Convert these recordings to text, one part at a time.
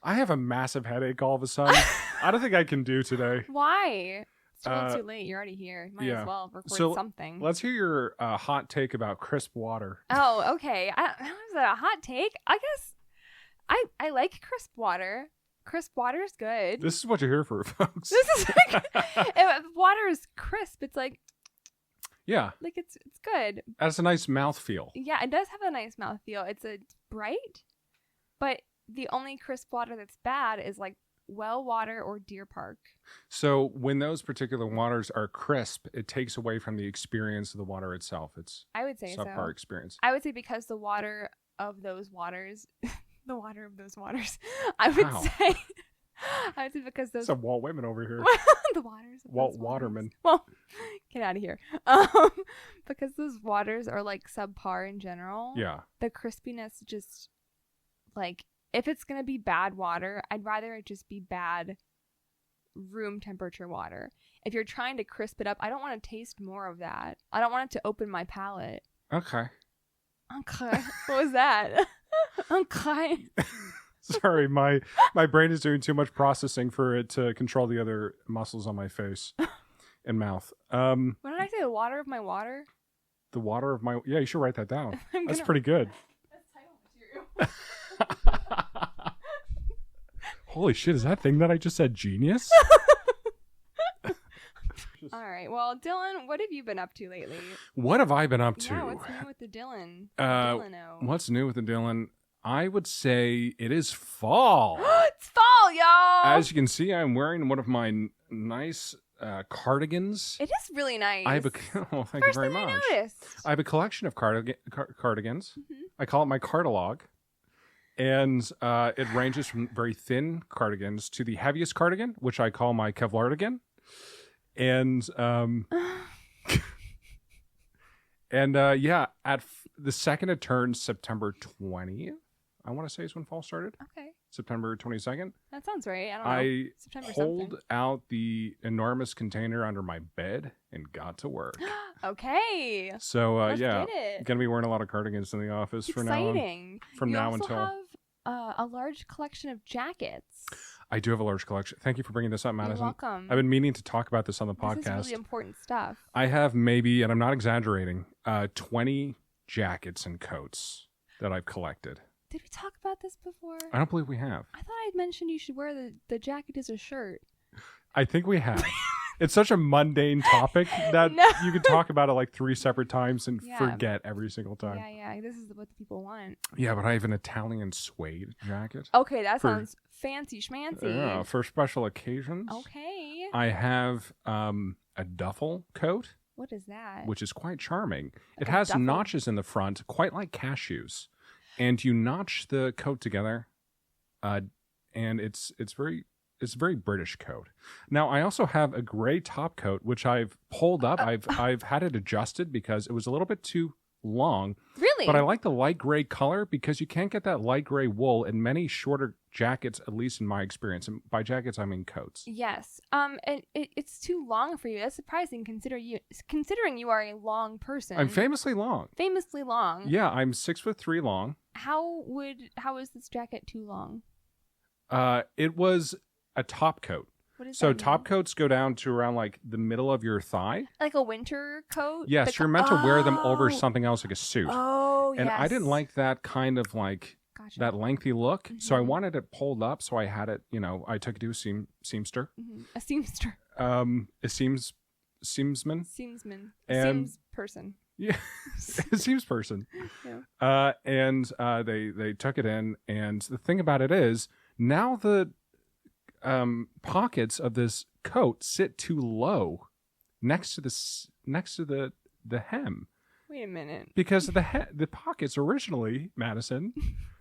I have a massive headache all of a sudden. I don't think I can do today. Why? It's still too late. You're already here. Might yeah. as well record something. Let's hear your hot take about crisp water. Oh, okay. Is that a hot take? I guess I like crisp water. Crisp water is good. This is what you're here for, folks. This is like, if water is crisp, it's like, yeah, like it's good. That's a nice mouthfeel. Yeah, it does have a nice mouthfeel. It's bright, but the only crisp water that's bad is like well water or Deer Park. So when those particular waters are crisp, it takes away from the experience of the water itself. It's I would say subpar experience. I would say because the water of those waters, the water of those waters, I would say because those. Some Walt Whitman over here. The waters. Walt Waterman. Well, get out of here. Because those waters are like subpar in general. Yeah. The crispiness just like if it's gonna be bad water, I'd rather it just be bad room temperature water. If you're trying to crisp it up, I don't want to taste more of that. I don't want it to open my palate. Okay. Okay. What was that? Okay. Sorry, my brain is doing too much processing for it to control the other muscles on my face and mouth. What did I say? The water of my water? The water of my... Yeah, you should write that down. That's pretty good. That's title material. Holy shit, is that thing that I just said genius? All right. Well, Dylan, what have you been up to lately? What have I been up to? Yeah, what's new with the Dylan? What's new with the Dylan? I would say it is fall. It's fall, y'all! As you can see, I'm wearing one of my nice cardigans. It is really nice. I have well, thank you very much. I noticed. I have a collection of cardigans. Mm-hmm. I call it my cardilogue. And it ranges from very thin cardigans to the heaviest cardigan, which I call my Kevlardigan. And yeah, the second it turns September 20th, I want to say is when fall started. Okay. September 22nd. That sounds right. I don't know. I September pulled something. out the enormous container under my bed and got to work. Okay. So Let's yeah, get it. gonna be wearing a lot of cardigans in the office for now. Exciting. From you now also until. have a large collection of jackets. I do have a large collection. Thank you for bringing this up, Madison. You're welcome. I've been meaning to talk about this on the podcast. This is really important stuff. I have maybe, and I'm not exaggerating, 20 jackets and coats that I've collected. Did we talk about this before? I don't believe we have. I thought I'd mentioned you should wear the jacket as a shirt. I think we have. It's such a mundane topic that you could talk about it like 3 separate times and forget every single time. Yeah. This is what the people want. Yeah, but I have an Italian suede jacket. Okay, that sounds fancy schmancy. Yeah, for special occasions. Okay. I have a duffel coat. What is that? Which is quite charming. Like it has duffel? notches in the front, quite like cashews. And you notch the coat together, and it's a very British coat. Now, I also have a gray top coat, which I've pulled up. I've had it adjusted because it was a little bit too long. Really? But I like the light gray color because you can't get that light gray wool in many shorter jackets, at least in my experience. And by jackets, I mean coats. Yes. And it's too long for you. That's surprising considering you are a long person. I'm famously long. Famously long. Yeah, I'm 6'3" long. How is this jacket too long? It was a top coat. What is so that top mean? coats go down to around like the middle of your thigh. Like a winter coat? Yes, you're meant to wear them over something else like a suit. Oh, and yes. I didn't like that kind of like that lengthy look. Mm-hmm. So I wanted it pulled up. So I had it, I took it to a seamster. Mm-hmm. A seamster. A seamsman. Seamsman. And seams person. Yeah, a seams person. Yeah. And they took it in. And the thing about it is now the pockets of this coat sit too low next to the hem. Wait a minute. Because the pockets originally, Madison,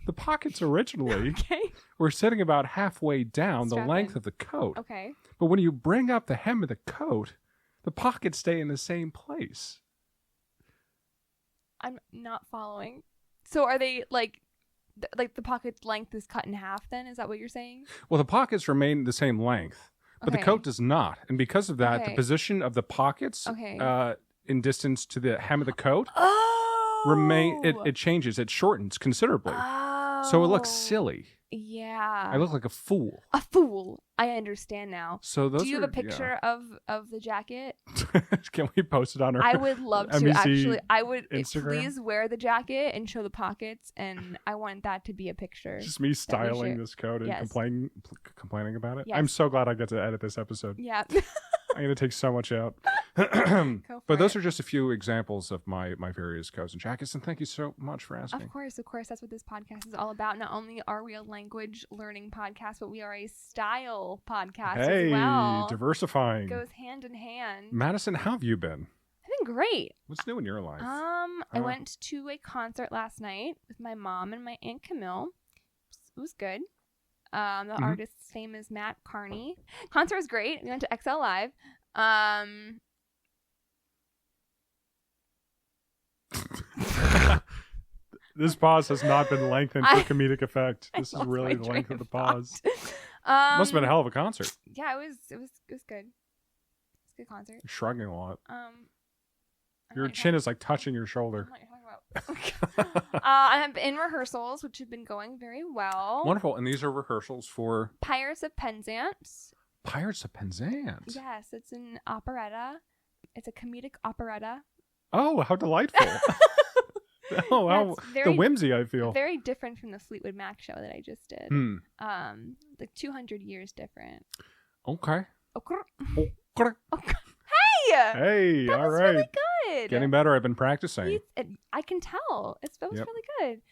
Okay. were sitting about halfway down the length of the coat. Okay. But when you bring up the hem of the coat, the pockets stay in the same place. I'm not following. So are they like the pocket length is cut in half then? Is that what you're saying? Well, the pockets remain the same length, but the coat does not. And because of that, the position of the pockets in distance to the hem of the coat it changes. It shortens considerably. So it looks silly. Yeah. I look like a fool. A fool. I understand now. So those Do you have a picture of the jacket? Can we post it on our I would love to. MEC Actually, I would. Instagram? Please wear the jacket and show the pockets, and I want that to be a picture. Just me styling this coat and Yes. complaining about it. Yes. I'm so glad I get to edit this episode. Yeah. I'm going to take so much out. But those are just a few examples of my various coats and jackets. And thank you so much for asking. Of course. That's what this podcast is all about. Not only are we a language learning podcast, but we are a style podcast as well. Diversifying. Goes hand in hand. Madison, how have you been? I've been great. What's new in your life? I went to a concert last night with my mom and my Aunt Camille. It was good. The artist's name is Matt Carney. Concert was great. We went to XL Live. This pause has not been lengthened for comedic effect. This is really the length of the pause. Must have been a hell of a concert. Yeah, it was good. It's a good concert. You're shrugging a lot. Your chin is like touching your shoulder. I'm in rehearsals, which have been going very well. Wonderful. And these are rehearsals for Pirates of Penzance. Pirates of Penzance. Yes, it's an operetta. It's a comedic operetta. Oh, how delightful. Oh, wow. The whimsy, I feel. Very different from the Fleetwood Mac show that I just did. Like 200 years different. Okay. Okay. Hey, that all was right. really good. Getting better. I've been practicing. I can tell. That was really good.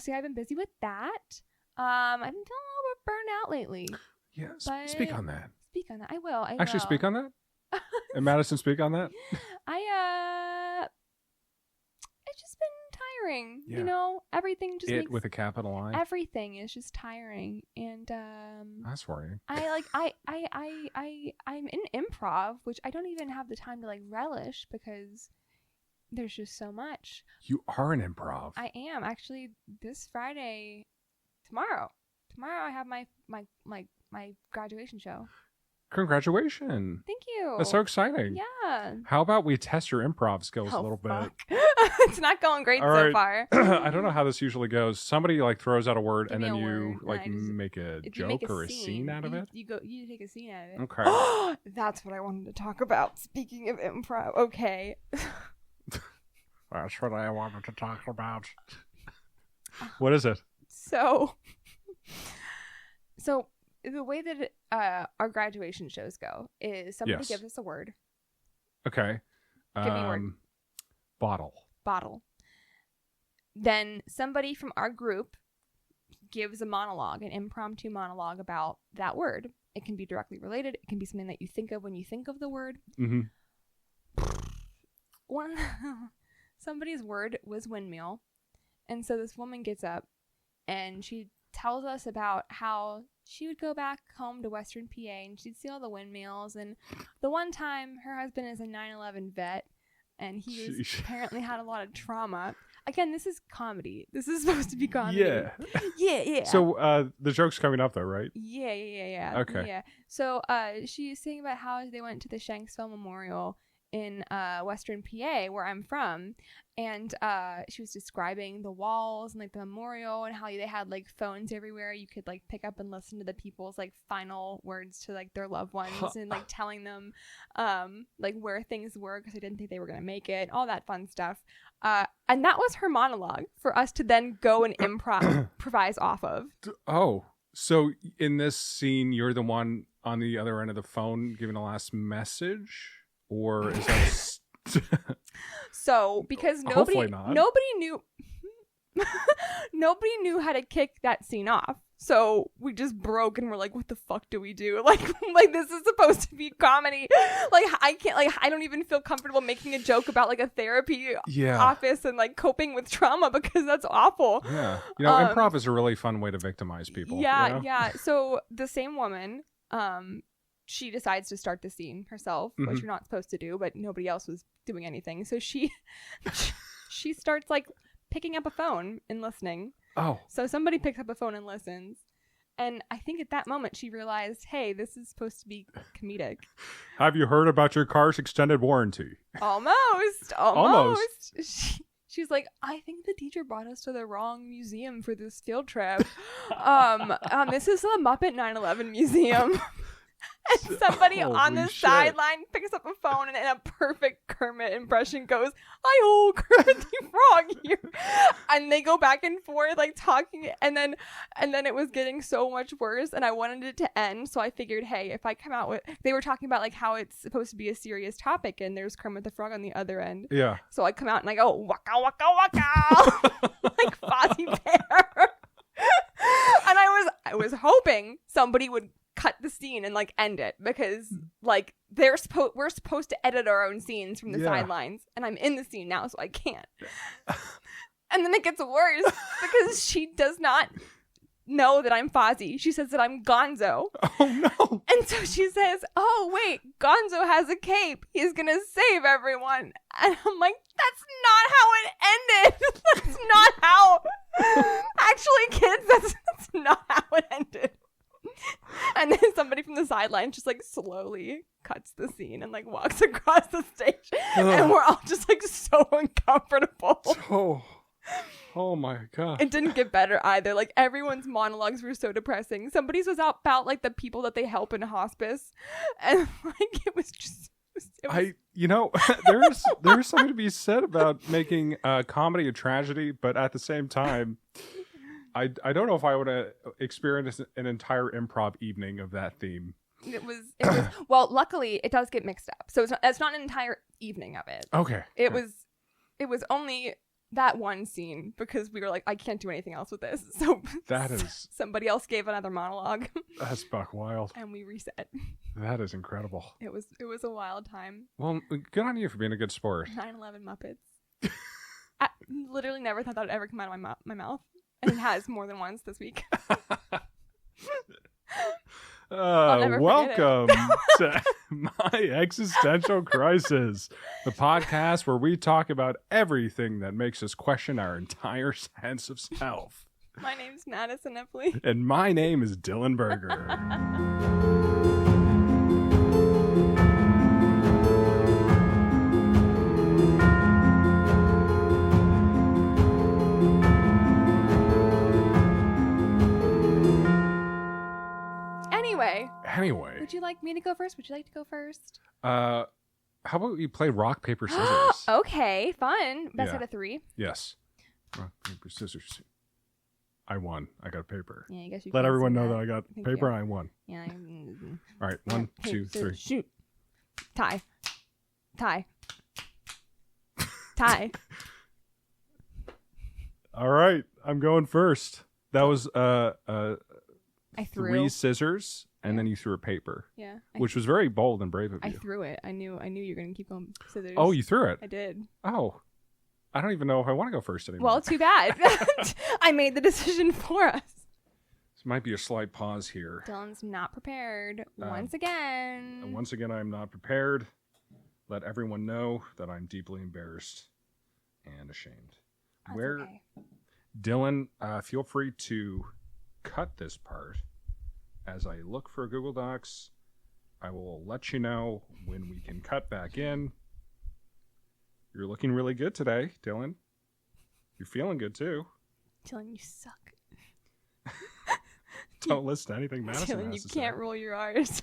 So yeah, I've been busy with that. I've been feeling a little bit burned out lately. Yes. Speak on that. Speak on that. I will. Actually, speak on that? And Madison, speak on that? It's just been tiring. Yeah. You know, everything just makes, with a capital I. Everything is just tiring, and that's worrying. I'm in improv, which I don't even have the time to like relish because there's just so much. You are an improv. I am actually this Friday, tomorrow. Tomorrow I have my graduation show. Congratulations. Thank you. That's so exciting. Yeah. How about we test your improv skills a little bit? It's not going great so far. I don't know how this usually goes. Somebody like throws out a word and then you word, like make a joke or a scene out of it. You take a scene out of it. Okay. That's what I wanted to talk about. Speaking of improv. Okay. That's what I wanted to talk about. What is it? So the way that our graduation shows go is somebody gives us a word. Okay. Give me a word. Bottle. Then somebody from our group gives a monologue, an impromptu monologue about that word. It can be directly related. It can be something that you think of when you think of the word. Mm-hmm. Somebody's word was windmill. And so this woman gets up and she tells us about how she would go back home to Western PA and she'd see all the windmills. And the one time her husband is a 9/11 vet and he was apparently had a lot of trauma. Again, this is comedy. This is supposed to be comedy. Yeah. So the joke's coming up though, right? Yeah. Okay. Yeah. So she's saying about how they went to the Shanksville Memorial in Western PA, where I'm from, and she was describing the walls and like the memorial and how they had like phones everywhere. You could like pick up and listen to the people's like final words to like their loved ones and like telling them like where things were because they didn't think they were gonna make it, all that fun stuff. And that was her monologue for us to then go and improvise off of. Oh, so in this scene, you're the one on the other end of the phone giving the last message? Or is that so because nobody knew how to kick that scene off, so we just broke and we're like, what the fuck do we do? Like this is supposed to be comedy. Like I don't even feel comfortable making a joke about like a therapy office and like coping with trauma because that's awful. Yeah, improv is a really fun way to victimize people. Yeah. So the same woman she decides to start the scene herself, which you're not supposed to do, but nobody else was doing anything. So she starts like picking up a phone and listening. Oh. So somebody picks up a phone and listens. And I think at that moment she realized, hey, this is supposed to be comedic. Have you heard about your car's extended warranty? Almost. She's like, I think the teacher brought us to the wrong museum for this field trip. This is the Muppet 9/11 Museum. And somebody on the sideline picks up a phone and in a perfect Kermit impression goes, "Hi, ho, Kermit the Frog here." And they go back and forth like talking, and then it was getting so much worse, and I wanted it to end, so I figured, hey, if I come out with, they were talking about like how it's supposed to be a serious topic, and there's Kermit the Frog on the other end. Yeah. So I come out and I go, "Waka waka waka," like Fozzie Bear. And I was hoping somebody would cut the scene and like end it, because like we're supposed to edit our own scenes from the sidelines, and I'm in the scene now, so I can't. And then it gets worse because she does not know that I'm Fozzie. She says that I'm Gonzo. Oh no. And so she says, "Oh wait, Gonzo has a cape. He's gonna save everyone." And I'm like, that's not how it ended. That's not how. Actually, kids, that's not how it ended. And then somebody from the sidelines just like slowly cuts the scene and like walks across the stage. And we're all just like so uncomfortable. Oh my god. It didn't get better either. Like everyone's monologues were so depressing. Somebody's was about like the people that they help in hospice. And like it was just there is something to be said about making comedy a tragedy, but at the same time, I don't know if I would have experienced an entire improv evening of that theme. It was well, luckily it does get mixed up. So it's not an entire evening of it. Okay. It was only that one scene, because we were like, I can't do anything else with this. So that is somebody else gave another monologue. That's buck wild. And we reset. That is incredible. It was a wild time. Well, good on you for being a good sport. 9/11 Muppets. I literally never thought that would ever come out of my mouth. And it has more than once this week. Welcome to My Existential Crisis, the podcast where we talk about everything that makes us question our entire sense of self. My name's Madison Epley. And my name is Dylan Berger. Anyway. Would you like me to go first? Would you like to go first? How about we play rock, paper, scissors? Okay, fun. Best out of 3. Yes. Rock, paper, scissors. I won. I got paper. Yeah, I guess you let can everyone say know that. that I got Thank paper. you. I won. Yeah. All right. 1, 2, 3. Shoot. Tie. All right. I'm going first. That was I threw 3 scissors, and then you threw a paper. Yeah. Which was very bold and brave of you. I threw it. I knew you were going to keep going scissors. Oh, you threw it? I did. Oh. I don't even know if I want to go first anymore. Well, too bad. I made the decision for us. This might be a slight pause here. Dylan's not prepared once again. And once again, I'm not prepared. Let everyone know that I'm deeply embarrassed and ashamed. That's okay. Dylan, feel free to cut this part. As I look for Google Docs, I will let you know when we can cut back in. You're looking really good today, Dylan. You're feeling good too. Dylan, you suck. Don't listen to anything Madison Dylan, has you to say. can't roll your R's.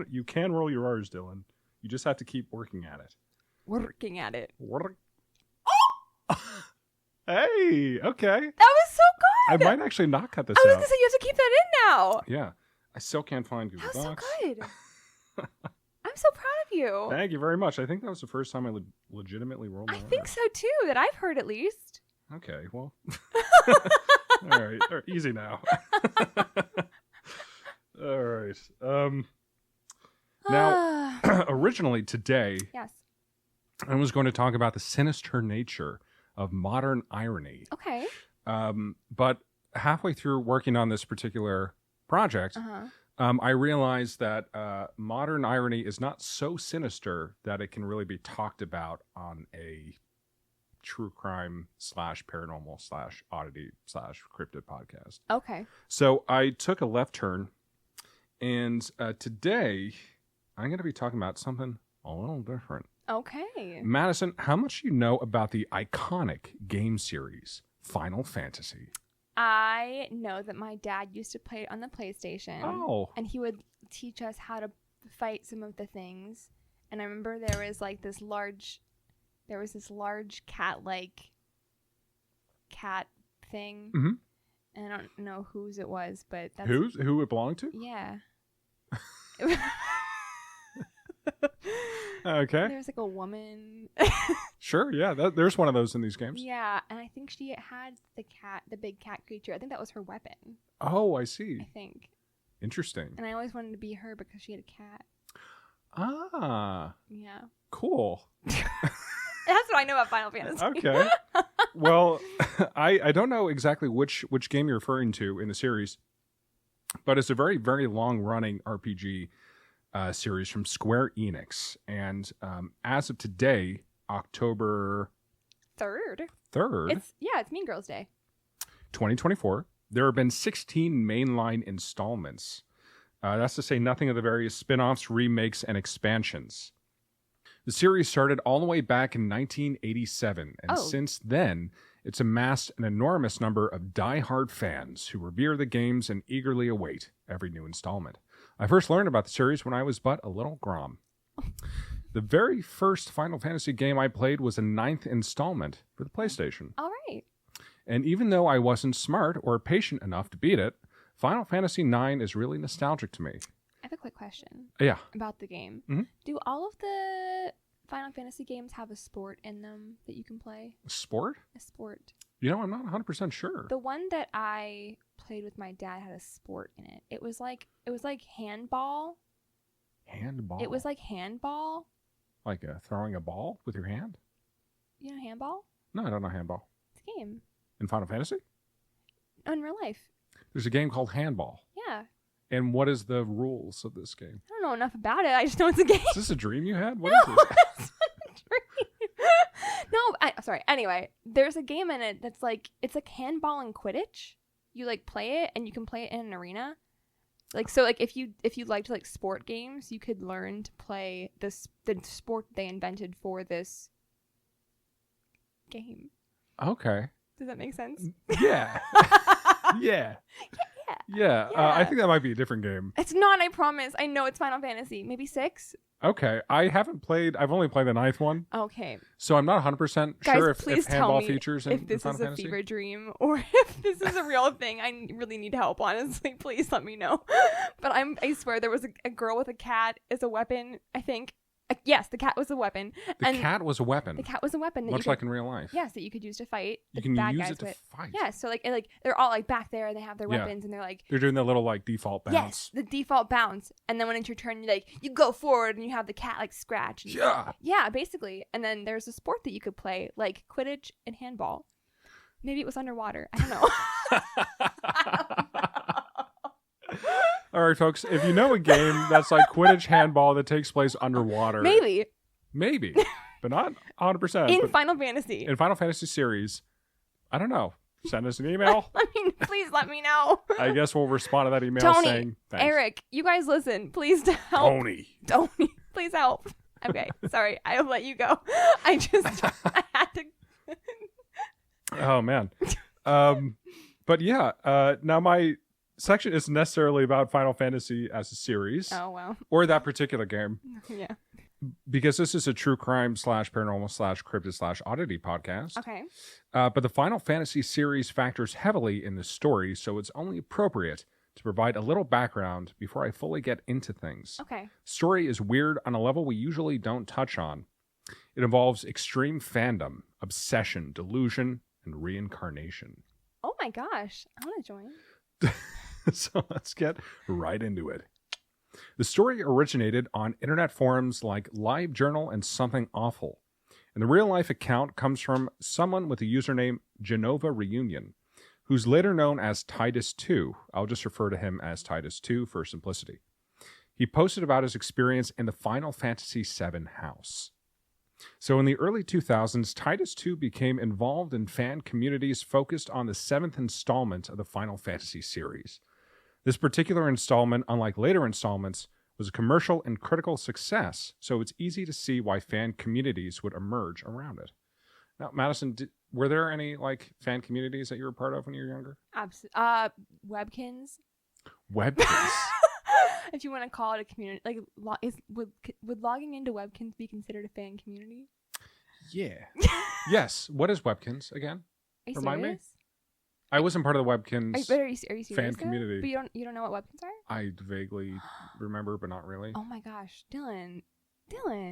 You can roll your R's, Dylan. You just have to keep working at it. Working at it. Hey, okay. That was so good. I might actually not cut this out. I was out. going to say, you have to keep that in now. Yeah. I still can't find Google That was Docs. so good. I'm so proud of you. Thank you very much. I think that was the first time I legitimately rolled my I think so too, that I've heard at least. Okay, well. All right. Easy now. All right. Now, originally today, yes, I was going to talk about the sinister nature of modern irony. Okay. But halfway through working on this particular project, I realized that modern irony is not so sinister that it can really be talked about on a true crime / paranormal / oddity / cryptid podcast. Okay. So I took a left turn, and today I'm going to be talking about something a little different. Okay. Madison, how much do you know about the iconic game series Final Fantasy? I know that my dad used to play it on the PlayStation. Oh. And he would teach us how to fight some of the things. And I remember there was this large cat-like cat thing. Mm-hmm. And I don't know whose it was, but that's... Who it belonged to? Yeah. Okay. There was a woman. Sure, yeah. There's one of those in these games. Yeah, and I think she had the big cat creature. I think that was her weapon. Oh, I see. I think. Interesting. And I always wanted to be her because she had a cat. Ah. Yeah. Cool. That's what I know about Final Fantasy. Okay. Well, I don't know exactly which game you're referring to in the series, but it's a very, very long-running RPG series from Square Enix. And as of today, October 3rd. It's Mean Girls Day. 2024, there have been 16 mainline installments. That's to say nothing of the various spin-offs, remakes, and expansions. The series started all the way back in 1987, and since then, it's amassed an enormous number of die-hard fans who revere the games and eagerly await every new installment. I first learned about the series when I was but a little grom. The very first Final Fantasy game I played was the 9th installment for the PlayStation. All right. And even though I wasn't smart or patient enough to beat it, Final Fantasy IX is really nostalgic to me. I have a quick question. Yeah. About the game. Mm-hmm. Do all of the Final Fantasy games have a sport in them that you can play? Sport? A sport. You know, I'm not 100% sure. The one that I played with my dad had a sport in it. It was like handball. Handball? It was like handball. Like throwing a ball with your hand? You know handball? No, I don't know handball. It's a game. In Final Fantasy? In real life. There's a game called Handball. Yeah. And what is the rules of this game? I don't know enough about it. I just know it's a game. Is this a dream you had? What No, is this? it's not a dream. No, sorry. Anyway, there's a game in it that's it's like handball and Quidditch. You play it and you can play it in an arena. If you liked sport games, you could learn to play the sport they invented for this game. Okay. Does that make sense? Yeah. Yeah. Yeah. I think that might be a different game. It's not, I promise. I know it's Final Fantasy. Maybe 6? Okay. I've only played the 9th one. Okay. So I'm not 100% sure if handball features in if this Final is a Fantasy. fever dream or if this is a real thing. I really need help, honestly. Please let me know. But I swear there was a girl with a cat as a weapon, I think. Yes, the cat was a weapon. The cat was a weapon. The cat was a weapon. Much like in real life. Yes, that you could use to fight the you can bad use guys it to with. fight. Yeah, so they're all back there and they have their weapons and they're doing the little default bounce. Yes, the default bounce. And then when it's your turn, you go forward and you have the cat scratch. And yeah, basically. And then there's a sport that you could play like Quidditch and handball. Maybe it was underwater. I don't know. All right, folks. If you know a game that's like Quidditch handball that takes place underwater. Maybe. But not 100%. In Final Fantasy. In Final Fantasy series. I don't know. Send us an email. Please let me know. I guess we'll respond to that email Tony, saying thanks. Eric, you guys listen. Please help. Tony, please help. Okay, sorry. I'll let you go. I had to. Oh, man. But yeah, now my section isn't necessarily about Final Fantasy as a series. Oh, wow. Or that particular game. Yeah. Because this is a true crime / paranormal / cryptid / oddity podcast. Okay. But the Final Fantasy series factors heavily in the story, so it's only appropriate to provide a little background before I fully get into things. Okay. Story is weird on a level we usually don't touch on. It involves extreme fandom, obsession, delusion, and reincarnation. Oh my gosh. I want to join. So let's get right into it. The story originated on internet forums like LiveJournal and Something Awful. And the real-life account comes from someone with the username Genova Reunion, who's later known as Titus2. I'll just refer to him as Titus2 for simplicity. He posted about his experience in the Final Fantasy VII house. So in the early 2000s, Titus2 became involved in fan communities focused on the 7th installment of the Final Fantasy series. This particular installment, unlike later installments, was a commercial and critical success, so it's easy to see why fan communities would emerge around it. Now, Madison, were there any fan communities that you were part of when you were younger? Absolutely. Webkins. Webkins? If you want to call it a community, would logging into Webkins be considered a fan community? Yeah. Yes. What is Webkins again? Are you Remind serious? me. I wasn't part of the Webkins are you serious, fan though? community. But you don't know what Webkins are? I vaguely remember, but not really. Oh my gosh, Dylan.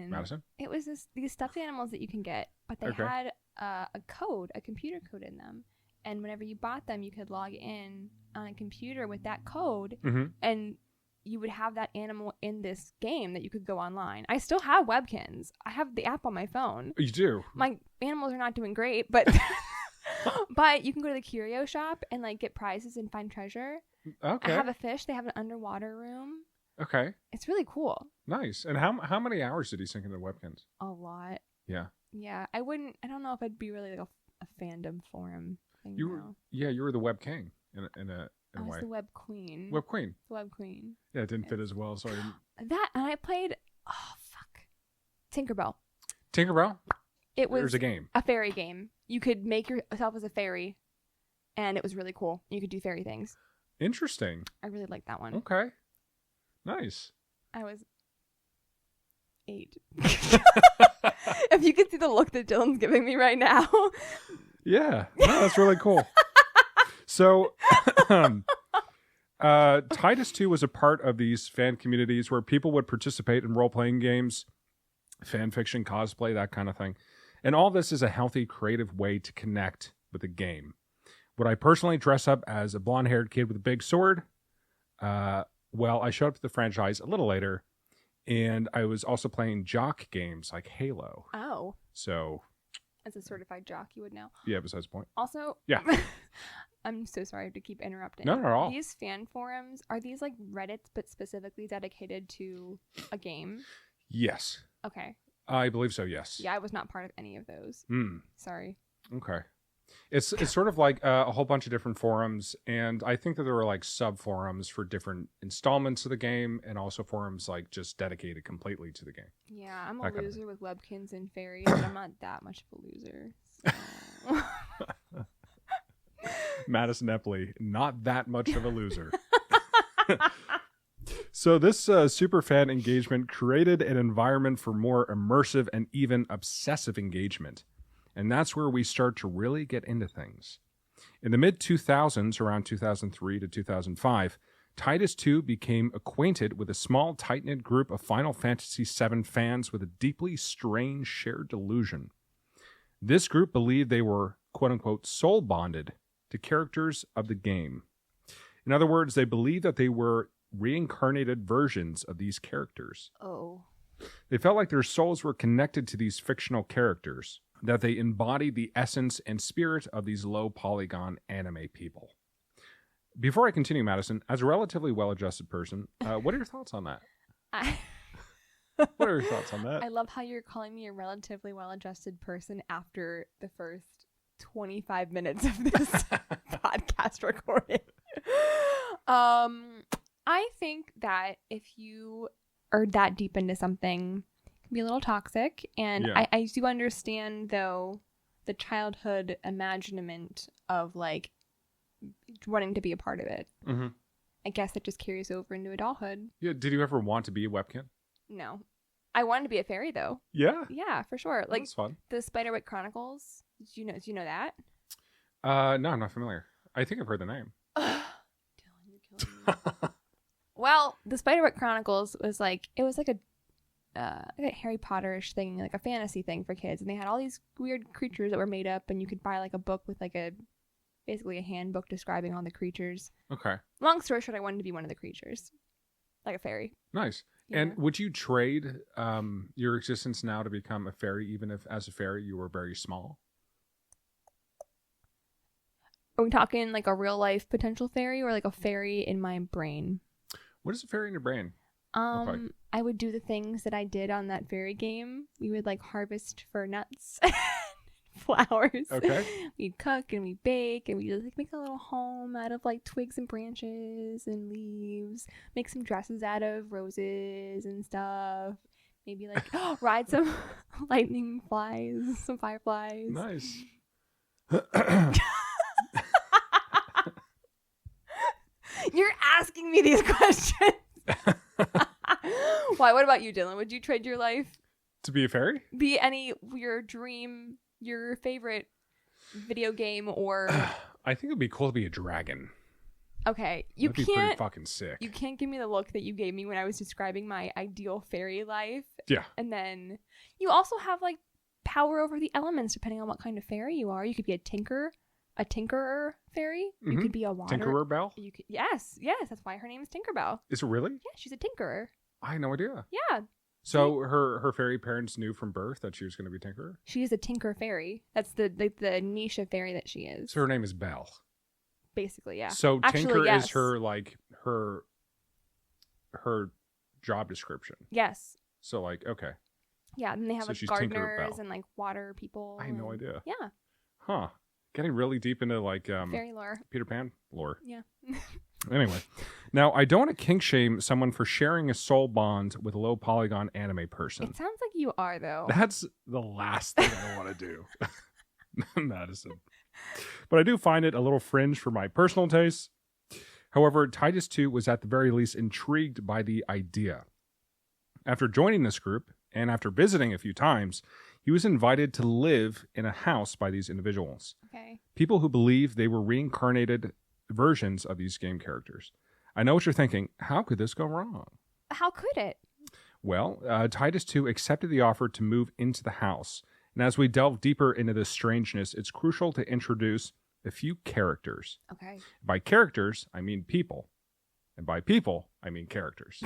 Madison? It was these stuffed animals that you can get, but they had a computer code in them. And whenever you bought them, you could log in on a computer with that code, and you would have that animal in this game that you could go online. I still have Webkins. I have the app on my phone. You do? My animals are not doing great, but but you can go to the curio shop and get prizes and find treasure. Okay. I have a fish. They have an underwater room. Okay. It's really cool. Nice. And how many hours did he sink into Webkins? A lot. Yeah. Yeah. I don't know if it'd be really a fandom forum thing. You were the Web King in a I was way. the Web Queen. Web Queen. The Web Queen. Yeah, it didn't fit as well, so I didn't. And I played Tinkerbell. Tinkerbell? It was There's a game. A fairy game. You could make yourself as a fairy, and it was really cool. You could do fairy things. Interesting. I really liked that one. Okay. Nice. I was 8. If you could see the look that Dylan's giving me right now. Yeah. No, that's really cool. So, Titus 2 was a part of these fan communities where people would participate in role-playing games, fan fiction, cosplay, that kind of thing. And all this is a healthy, creative way to connect with a game. Would I personally dress up as a blonde-haired kid with a big sword? Well, I showed up to the franchise a little later, and I was also playing jock games like Halo. Oh. So... As a certified jock, you would know. Yeah, besides the point. Also... Yeah. I'm so sorry to keep interrupting. No, not at all. These fan forums, are these Reddits, but specifically dedicated to a game? Yes. Okay. I believe so, yes. Yeah, I was not part of any of those. Sorry. Okay. It's sort of like a whole bunch of different forums, and I think that there were sub-forums for different installments of the game, and also forums just dedicated completely to the game. Yeah, I'm a loser with Webkins and fairies, but I'm not that much of a loser. So. Madison Epley, not that much of a loser. So this superfan engagement created an environment for more immersive and even obsessive engagement. And that's where we start to really get into things. In the mid-2000s, around 2003 to 2005, Titus 2 became acquainted with a small, tight-knit group of Final Fantasy VII fans with a deeply strange shared delusion. This group believed they were, quote-unquote, soul-bonded to characters of the game. In other words, they believed that they were reincarnated versions of these characters. Oh. They felt like their souls were connected to these fictional characters, that they embodied the essence and spirit of these low-polygon anime people. Before I continue, Madison, as a relatively well-adjusted person, what are your thoughts on that? What are your thoughts on that? I love how you're calling me a relatively well-adjusted person after the first 25 minutes of this podcast recording. I think that if you are that deep into something, it can be a little toxic. And yeah. I do understand, though, the childhood imaginament of wanting to be a part of it. Mm-hmm. I guess it just carries over into adulthood. Yeah. Did you ever want to be a webkin? No. I wanted to be a fairy, though. Yeah? Yeah, for sure. That's fun. The Spiderwick Chronicles. Do you know that? No, I'm not familiar. I think I've heard the name. Dylan, you're killing me. Well, the Spiderwick Chronicles was it was a Harry Potter-ish thing, a fantasy thing for kids, and they had all these weird creatures that were made up, and you could buy a book with basically a handbook describing all the creatures. Okay. Long story short, I wanted to be one of the creatures, like a fairy. Nice. Yeah. And would you trade your existence now to become a fairy, even if as a fairy you were very small? Are we talking a real life potential fairy, or a fairy in my brain? What is a fairy in your brain? Okay. I would do the things that I did on that fairy game. We would harvest for nuts, flowers. Okay. We cook and we bake and we just like make a little home out of like twigs and branches and leaves. Make some dresses out of roses and stuff. Maybe like ride some lightning flies, some fireflies. Nice. You're asking me these questions. Why? What about you, Dylan? Would you trade your life? To be a fairy? Be any your dream, your favorite video game or... I think it would be cool to be a dragon. Okay, That'd be pretty fucking sick. You can't give me the look that you gave me when I was describing my ideal fairy life. Yeah. And then you also have like power over the elements depending on what kind of fairy you are. You could be a tinkerer fairy. You could be a water. Tinkerer Bell? You could, yes, that's why her name is Tinkerbell. Is it really? Yeah, she's a tinkerer. I had no idea. Yeah. So her fairy parents knew from birth that she was going to be Tinkerer? She is a tinker fairy. That's the niche of fairy that she is. So her name is Belle. Basically, yeah. So actually, Tinker yes. is her like her job description. Yes. So like, okay. Yeah, and they have So like she's Tinkerer gardeners Belle. and like water people. I had no idea. Yeah. Huh. Getting really deep into like Fairy lore. Peter Pan lore. Yeah. Anyway, now I don't want to kink shame someone for sharing a soul bond with a low polygon anime person. It sounds like you are though. That's the last thing I want to do. Madison. But I do find it a little fringe for my personal tastes. However, Titus 2 was at the very least intrigued by the idea. After joining this group, and after visiting a few times, he was invited to live in a house by these individuals. Okay. People who believe they were reincarnated versions of these game characters. I know what you're thinking. How could this go wrong? How could it? Well, Titus 2 accepted the offer to move into the house. And as we delve deeper into this strangeness, it's crucial to introduce a few characters. Okay. By characters, I mean people. And by people, I mean characters.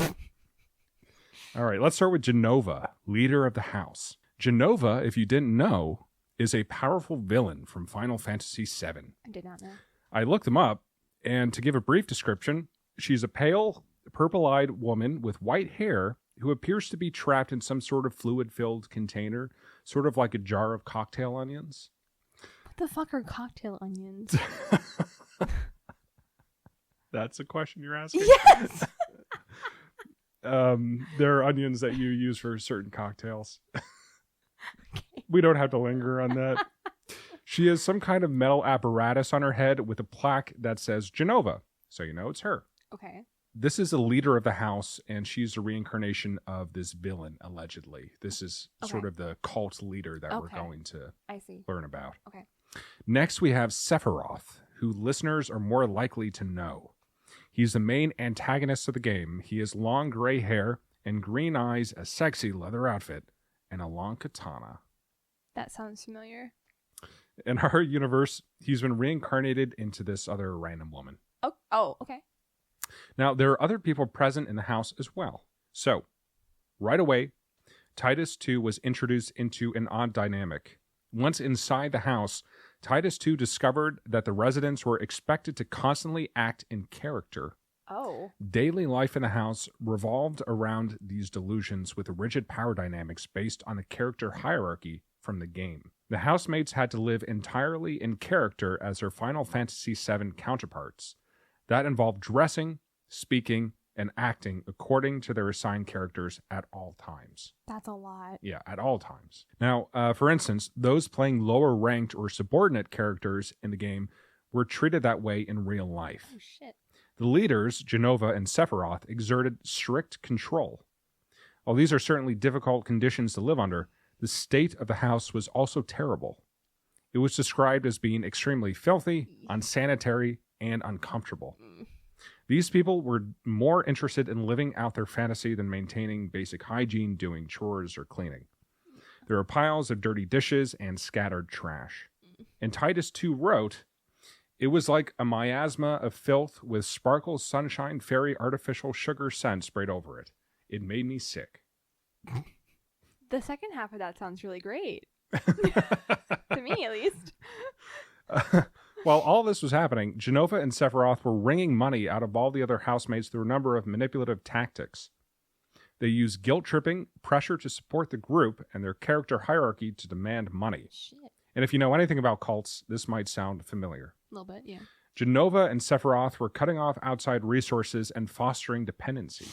All right, let's start with Genova, leader of the house. Genova, if you didn't know, is a powerful villain from Final Fantasy VII. I did not know. I looked them up, and to give a brief description, she's a pale, purple-eyed woman with white hair who appears to be trapped in some sort of fluid-filled container, sort of like a jar of cocktail onions. What the fuck are cocktail onions? That's a question you're asking? Yes! There are onions that you use for certain cocktails. Okay. We don't have to linger on that. She has some kind of metal apparatus on her head with a plaque that says Genova, so you know it's her. Okay. This is a leader of the house, and she's a reincarnation of this villain, allegedly. This is sort of the cult leader that we're going to learn about. Okay. Next, we have Sephiroth, who listeners are more likely to know. He's the main antagonist of the game. He has long gray hair and green eyes, a sexy leather outfit, and a long katana. That sounds familiar. In our universe, he's been reincarnated into this other random woman. Oh, okay. Now, there are other people present in the house as well. So, right away, Titus 2 was introduced into an odd dynamic. Once inside the house, Titus 2 discovered that the residents were expected to constantly act in character. Oh. Daily life in the house revolved around these delusions with rigid power dynamics based on the character hierarchy from the game. The housemates had to live entirely in character as their Final Fantasy VII counterparts. That involved dressing, speaking, and acting according to their assigned characters at all times. That's a lot. Yeah, at all times. Now, for instance, those playing lower ranked or subordinate characters in the game were treated that way in real life. Oh, shit. The leaders, Genova and Sephiroth, exerted strict control. While these are certainly difficult conditions to live under, the state of the house was also terrible. It was described as being extremely filthy, unsanitary, and uncomfortable. These people were more interested in living out their fantasy than maintaining basic hygiene, doing chores, or cleaning. There are piles of dirty dishes and scattered trash. And Titus 2 wrote, "It was like a miasma of filth with sparkle, sunshine, fairy, artificial sugar scent sprayed over it. It made me sick." The second half of that sounds really great. To me, at least. While all this was happening, Genova and Sephiroth were wringing money out of all the other housemates through a number of manipulative tactics. They used guilt-tripping, pressure to support the group, and their character hierarchy to demand money. Shit. And if you know anything about cults, this might sound familiar. A little bit, yeah. Genova and Sephiroth were cutting off outside resources and fostering dependency.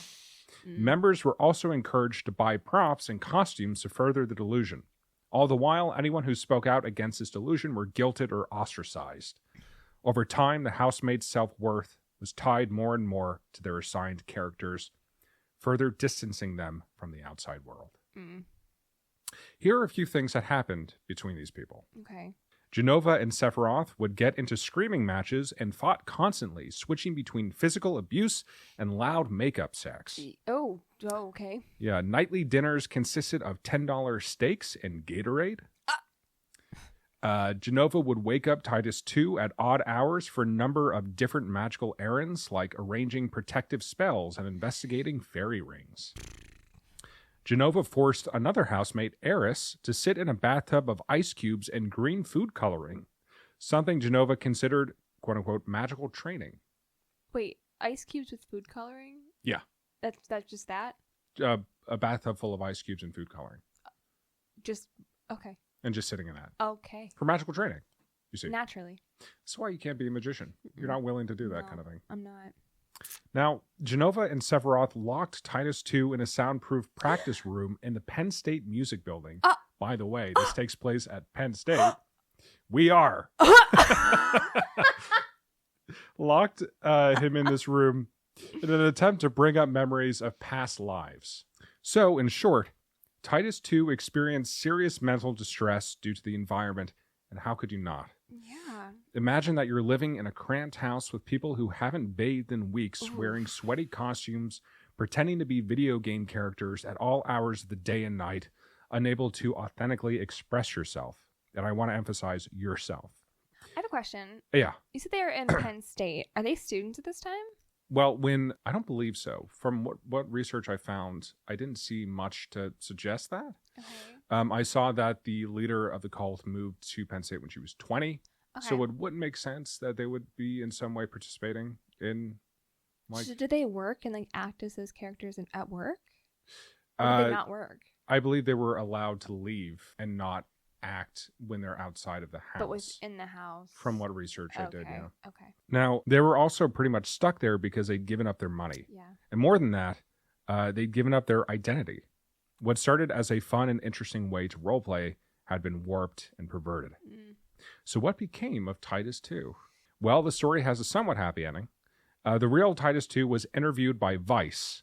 Members were also encouraged to buy props and costumes to further the delusion. All the while, anyone who spoke out against this delusion were guilted or ostracized. Over time, the housemates' self-worth was tied more and more to their assigned characters, further distancing them from the outside world. Here are a few things that happened between these people. Okay. Genova and Sephiroth would get into screaming matches and fought constantly, switching between physical abuse and loud makeup sex. Oh, okay. Yeah, nightly dinners consisted of $10 steaks and Gatorade. Genova would wake up Titus II at odd hours for a number of different magical errands, like arranging protective spells and investigating fairy rings. Genova forced another housemate, Eris, to sit in a bathtub of ice cubes and green food coloring, something Genova considered, quote-unquote, magical training. Wait, ice cubes with food coloring? Yeah. That's just that? A bathtub full of ice cubes and food coloring. Just, okay. And just sitting in that. Okay. For magical training, you see. Naturally. That's why you can't be a magician. You're not willing to do that kind of thing. I'm not. Now, Genova and Sephiroth locked Titus II in a soundproof practice room in the Penn State Music Building. By the way, this takes place at Penn State. We are. Locked him in this room in an attempt to bring up memories of past lives. So, in short, Titus II experienced serious mental distress due to the environment, and how could you not? Yeah. Imagine that you're living in a cramped house with people who haven't bathed in weeks, wearing sweaty costumes, pretending to be video game characters at all hours of the day and night, unable to authentically express yourself. And I want to emphasize yourself. I have a question. Yeah. You said they were in Penn State. Are they students at this time? Well, I don't believe so. From what research I found, I didn't see much to suggest that. Okay. I saw that the leader of the cult moved to Penn State when she was 20. Okay. So it wouldn't make sense that they would be in some way participating in, like... So did they work and act as those characters at work? Or did they not work? I believe they were allowed to leave and not act when they're outside of the house. But was in the house. From what research I did, yeah. Okay. Now, they were also pretty much stuck there because they'd given up their money. Yeah. And more than that, they'd given up their identity. What started as a fun and interesting way to roleplay had been warped and perverted. So what became of Titus II? Well, the story has a somewhat happy ending. The real Titus II was interviewed by Vice.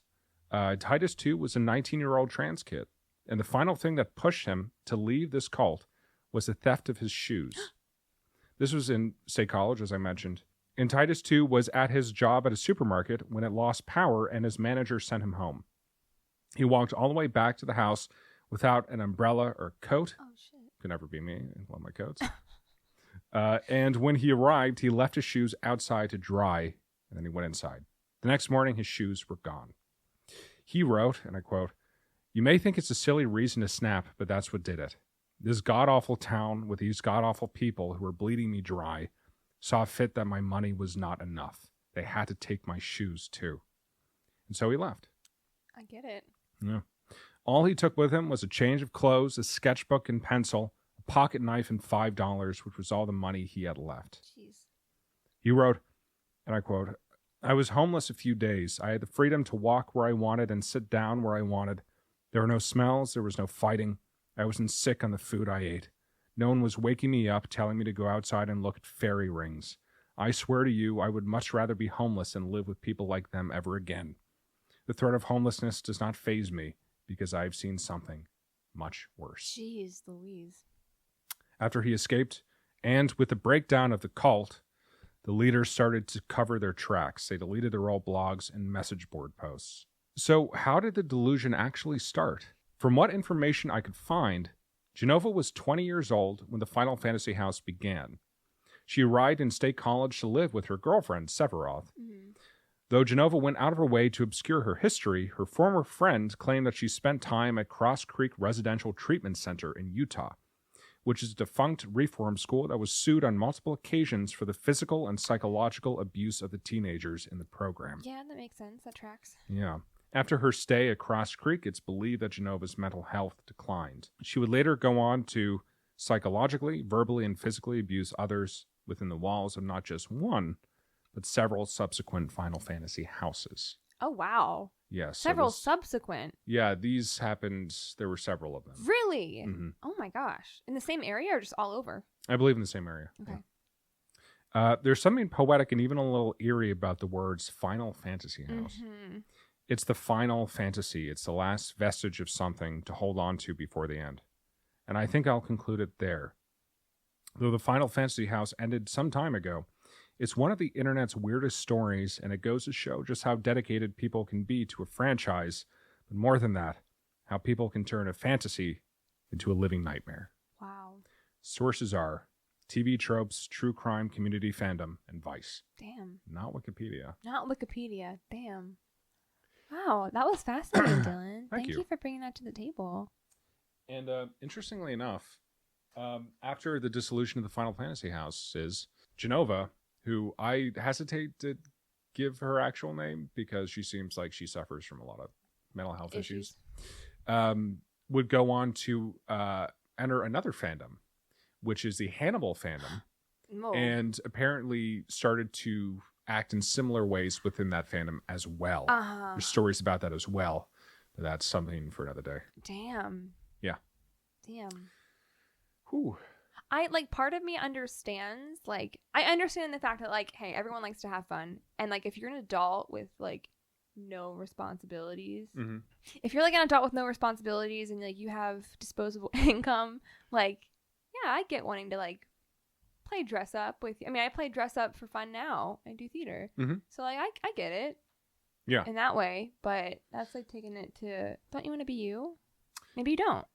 Titus II was a 19-year-old trans kid, and the final thing that pushed him to leave this cult was the theft of his shoes. This was in State College, as I mentioned. And Titus II was at his job at a supermarket when it lost power and his manager sent him home. He walked all the way back to the house without an umbrella or coat. Oh, shit. Could never be me in one of my coats. And when he arrived, he left his shoes outside to dry, and then he went inside. The next morning, his shoes were gone. He wrote, and I quote, "You may think it's a silly reason to snap, but that's what did it. This god-awful town with these god-awful people who were bleeding me dry saw fit that my money was not enough. They had to take my shoes, too." And so he left. I get it. Yeah. All he took with him was a change of clothes, a sketchbook and pencil, a pocket knife, and $5, which was all the money he had left. Jeez. He wrote, and I quote, "I was homeless a few days. I had the freedom to walk where I wanted and sit down where I wanted. There were no smells. There was no fighting. I wasn't sick on the food I ate. No one was waking me up, telling me to go outside and look at fairy rings. I swear to you, I would much rather be homeless than live with people like them ever again. The threat of homelessness does not faze me because I've seen something much worse." Jeez Louise. After he escaped, and with the breakdown of the cult, the leaders started to cover their tracks. They deleted their old blogs and message board posts. So how did the delusion actually start? From what information I could find, Genova was 20 years old when the Final Fantasy house began. She arrived in State College to live with her girlfriend, Sephiroth. Mm-hmm. Though Genova went out of her way to obscure her history, her former friend claimed that she spent time at Cross Creek Residential Treatment Center in Utah, which is a defunct reform school that was sued on multiple occasions for the physical and psychological abuse of the teenagers in the program. Yeah, that makes sense. That tracks. Yeah. After her stay at Cross Creek, it's believed that Genova's mental health declined. She would later go on to psychologically, verbally, and physically abuse others within the walls of not just one, but several subsequent Final Fantasy houses. Oh, wow. Yeah. Several subsequent. Yeah, these happened. There were several of them. Really? Mm-hmm. Oh my gosh. In the same area or just all over? I believe in the same area. Okay. Yeah. There's something poetic and even a little eerie about the words Final Fantasy House. Mm-hmm. It's the final fantasy. It's the last vestige of something to hold on to before the end. And I think I'll conclude it there. Though the Final Fantasy House ended some time ago, it's one of the internet's weirdest stories, and it goes to show just how dedicated people can be to a franchise, but more than that, how people can turn a fantasy into a living nightmare. Wow. Sources are TV tropes, true crime, community fandom, and Vice. Damn. Not Wikipedia. Not Wikipedia. Damn. Wow, that was fascinating, Dylan. Thank you for bringing that to the table. And interestingly enough, after the dissolution of the Final Fantasy houses, Genova, who I hesitate to give her actual name because she seems like she suffers from a lot of mental health issues, would go on to enter another fandom, which is the Hannibal fandom, and apparently started to act in similar ways within that fandom as well. There's stories about that as well, but that's something for another day. Damn. Yeah. Damn. Whew. Part of me understands, I understand the fact that, hey, everyone likes to have fun. And, if you're an adult with, no responsibilities, mm-hmm. if you're, an adult with no responsibilities and, you have disposable income, yeah, I get wanting to, play dress up with, I play dress up for fun now. I do theater. Mm-hmm. So, I get it. Yeah. In that way. But that's, taking it to, don't you want to be you? Maybe you don't.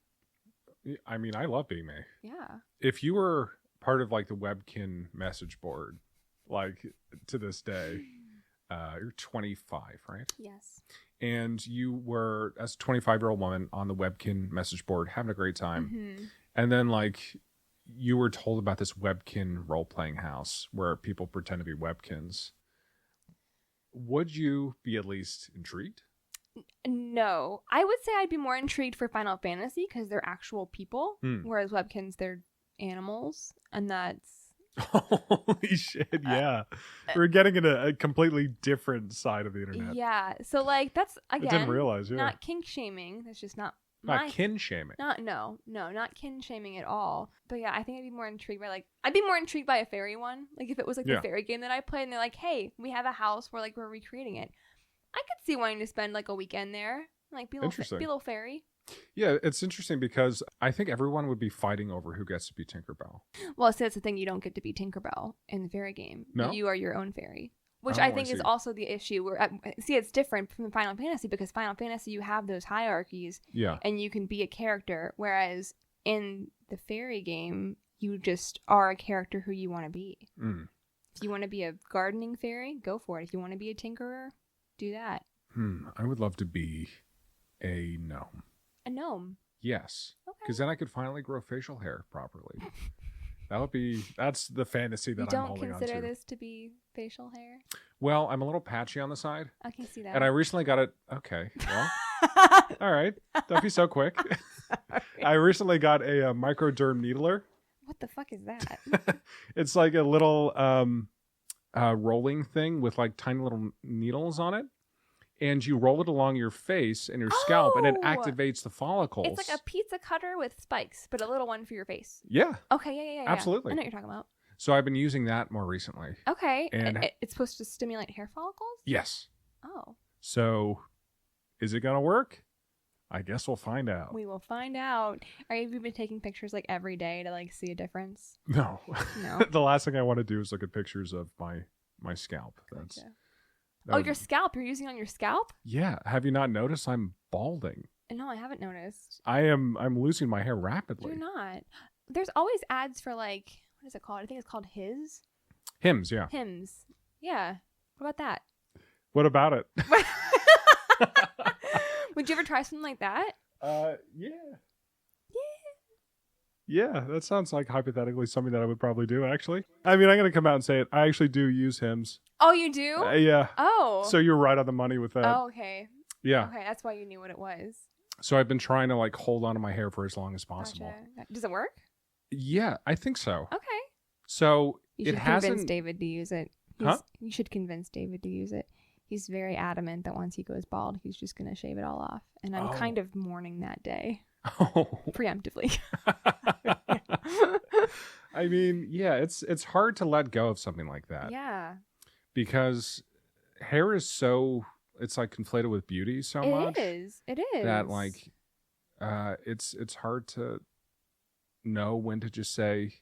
I mean, I love being me. Yeah. If you were part of the Webkin message board, to this day, you're 25, right? Yes. And you were, as a 25-year-old woman, on the Webkin message board having a great time. Mm-hmm. And then, you were told about this Webkin role-playing house where people pretend to be Webkins. Would you be at least intrigued? No. I would say I'd be more intrigued for Final Fantasy because they're actual people, whereas Webkins, they're animals, and that's... Holy shit, yeah. We're getting in a completely different side of the internet. Yeah. So, that's, again... I didn't realize, yeah. Not kink-shaming. That's just not... Not kin-shaming. No, not kin-shaming at all. But yeah, I think I'd be more intrigued by, I'd be more intrigued by a fairy one. If it was, the fairy game that I played, and they're like, hey, we have a house where, we're recreating it. I could see wanting to spend a weekend there, be a little fairy. Yeah, it's interesting because I think everyone would be fighting over who gets to be Tinkerbell. Well, see, that's the thing. You don't get to be Tinkerbell in the fairy game. No? You are your own fairy, which I think is also the issue. Where it's different from Final Fantasy because Final Fantasy you have those hierarchies, and you can be a character, whereas in the fairy game you just are a character who you want to be. If you want to be a gardening fairy, go for it. If you want to be a tinkerer, do that. I would love to be a gnome. A gnome? Yes. Okay. Because then I could finally grow facial hair properly. That's the fantasy that I'm holding on to. You don't consider this to be facial hair? Well, I'm a little patchy on the side. I can see that. And I recently got it. Okay. Well, all right. Don't be so quick. I recently got a microderm needler. What the fuck is that? It's like a little rolling thing with tiny little needles on it. And you roll it along your face and your scalp, and it activates the follicles. It's like a pizza cutter with spikes, but a little one for your face. Yeah. Okay, yeah. Absolutely. I know what you're talking about. So I've been using that more recently. Okay. And it's supposed to stimulate hair follicles? Yes. Oh. So is it going to work? I guess we'll find out. We will find out. Have you been taking pictures every day to see a difference? No. No. The last thing I want to do is look at pictures of my scalp. That's... Gotcha. Your scalp. You're using it on your scalp? Yeah. Have you not noticed I'm balding? No, I haven't noticed. I'm losing my hair rapidly. You're not. There's always ads for what is it called? I think it's called Hims, yeah. Hims. Yeah. What about that? What about it? Would you ever try something like that? Yeah. Yeah, that sounds like hypothetically something that I would probably do, actually. I mean, I'm going to come out and say it. I actually do use Hims. Oh, you do? Yeah. Oh. So you're right on the money with that. Oh, okay. Yeah. Okay, that's why you knew what it was. So I've been trying to hold on to my hair for as long as possible. Gotcha. Does it work? Yeah, I think so. Okay. So You it should hasn't. convince David to use it. You should convince David to use it. He's very adamant that once he goes bald, he's just going to shave it all off. And I'm kind of mourning that day. Oh. Preemptively. I mean, yeah, it's hard to let go of something like that. Yeah. Because hair is so, it's like conflated with beauty so much. It is. That like, it's hard to know when to just say,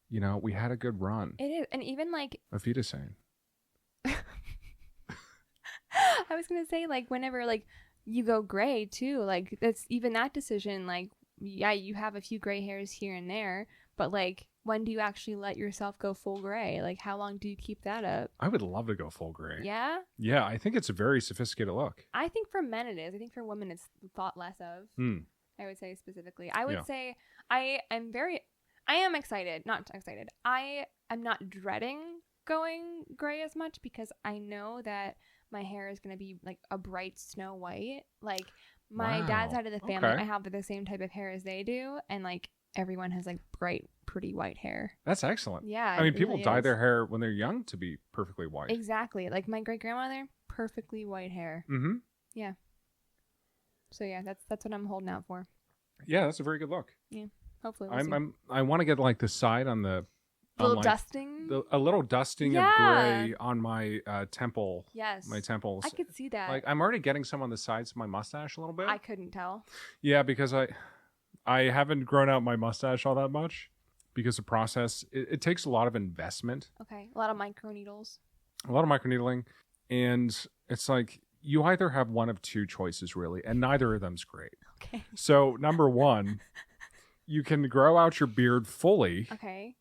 you know, we had a good run. It is. And even like, Auf Wiedersehen. I was going to say, like, whenever like you go gray too, like that's even that decision, like, yeah, you have a few gray hairs here and there, but like, when do you actually let yourself go full gray? Like, how long do you keep that up? I would love to go full gray. Yeah? Yeah, I think it's a very sophisticated look. I think for men it is. I think for women it's thought less of. I would say specifically. I would say I am excited. Not excited. I am not dreading going gray as much because I know that my hair is going to be like a bright snow white. Like, my dad's side of the family, I have the same type of hair as they do. And like, everyone has like bright, pretty white hair. That's excellent. Yeah. I mean, people dye their hair when they're young to be perfectly white. Exactly. Like my great grandmother, perfectly white hair. Mm-hmm. Yeah. So yeah, that's what I'm holding out for. Yeah, that's a very good look. Yeah. Hopefully we'll see. I want to get like the side on the little dusting. A little dusting of gray on my temple. Yes. My temples. I could see that. Like I'm already getting some on the sides of my mustache a little bit. I couldn't tell. Yeah, because I haven't grown out my mustache all that much because the process, it takes a lot of investment. Okay. A lot of microneedles. A lot of microneedling. And it's like you either have one of two choices really, and neither of them's great. Okay. So number one, you can grow out your beard fully. Okay.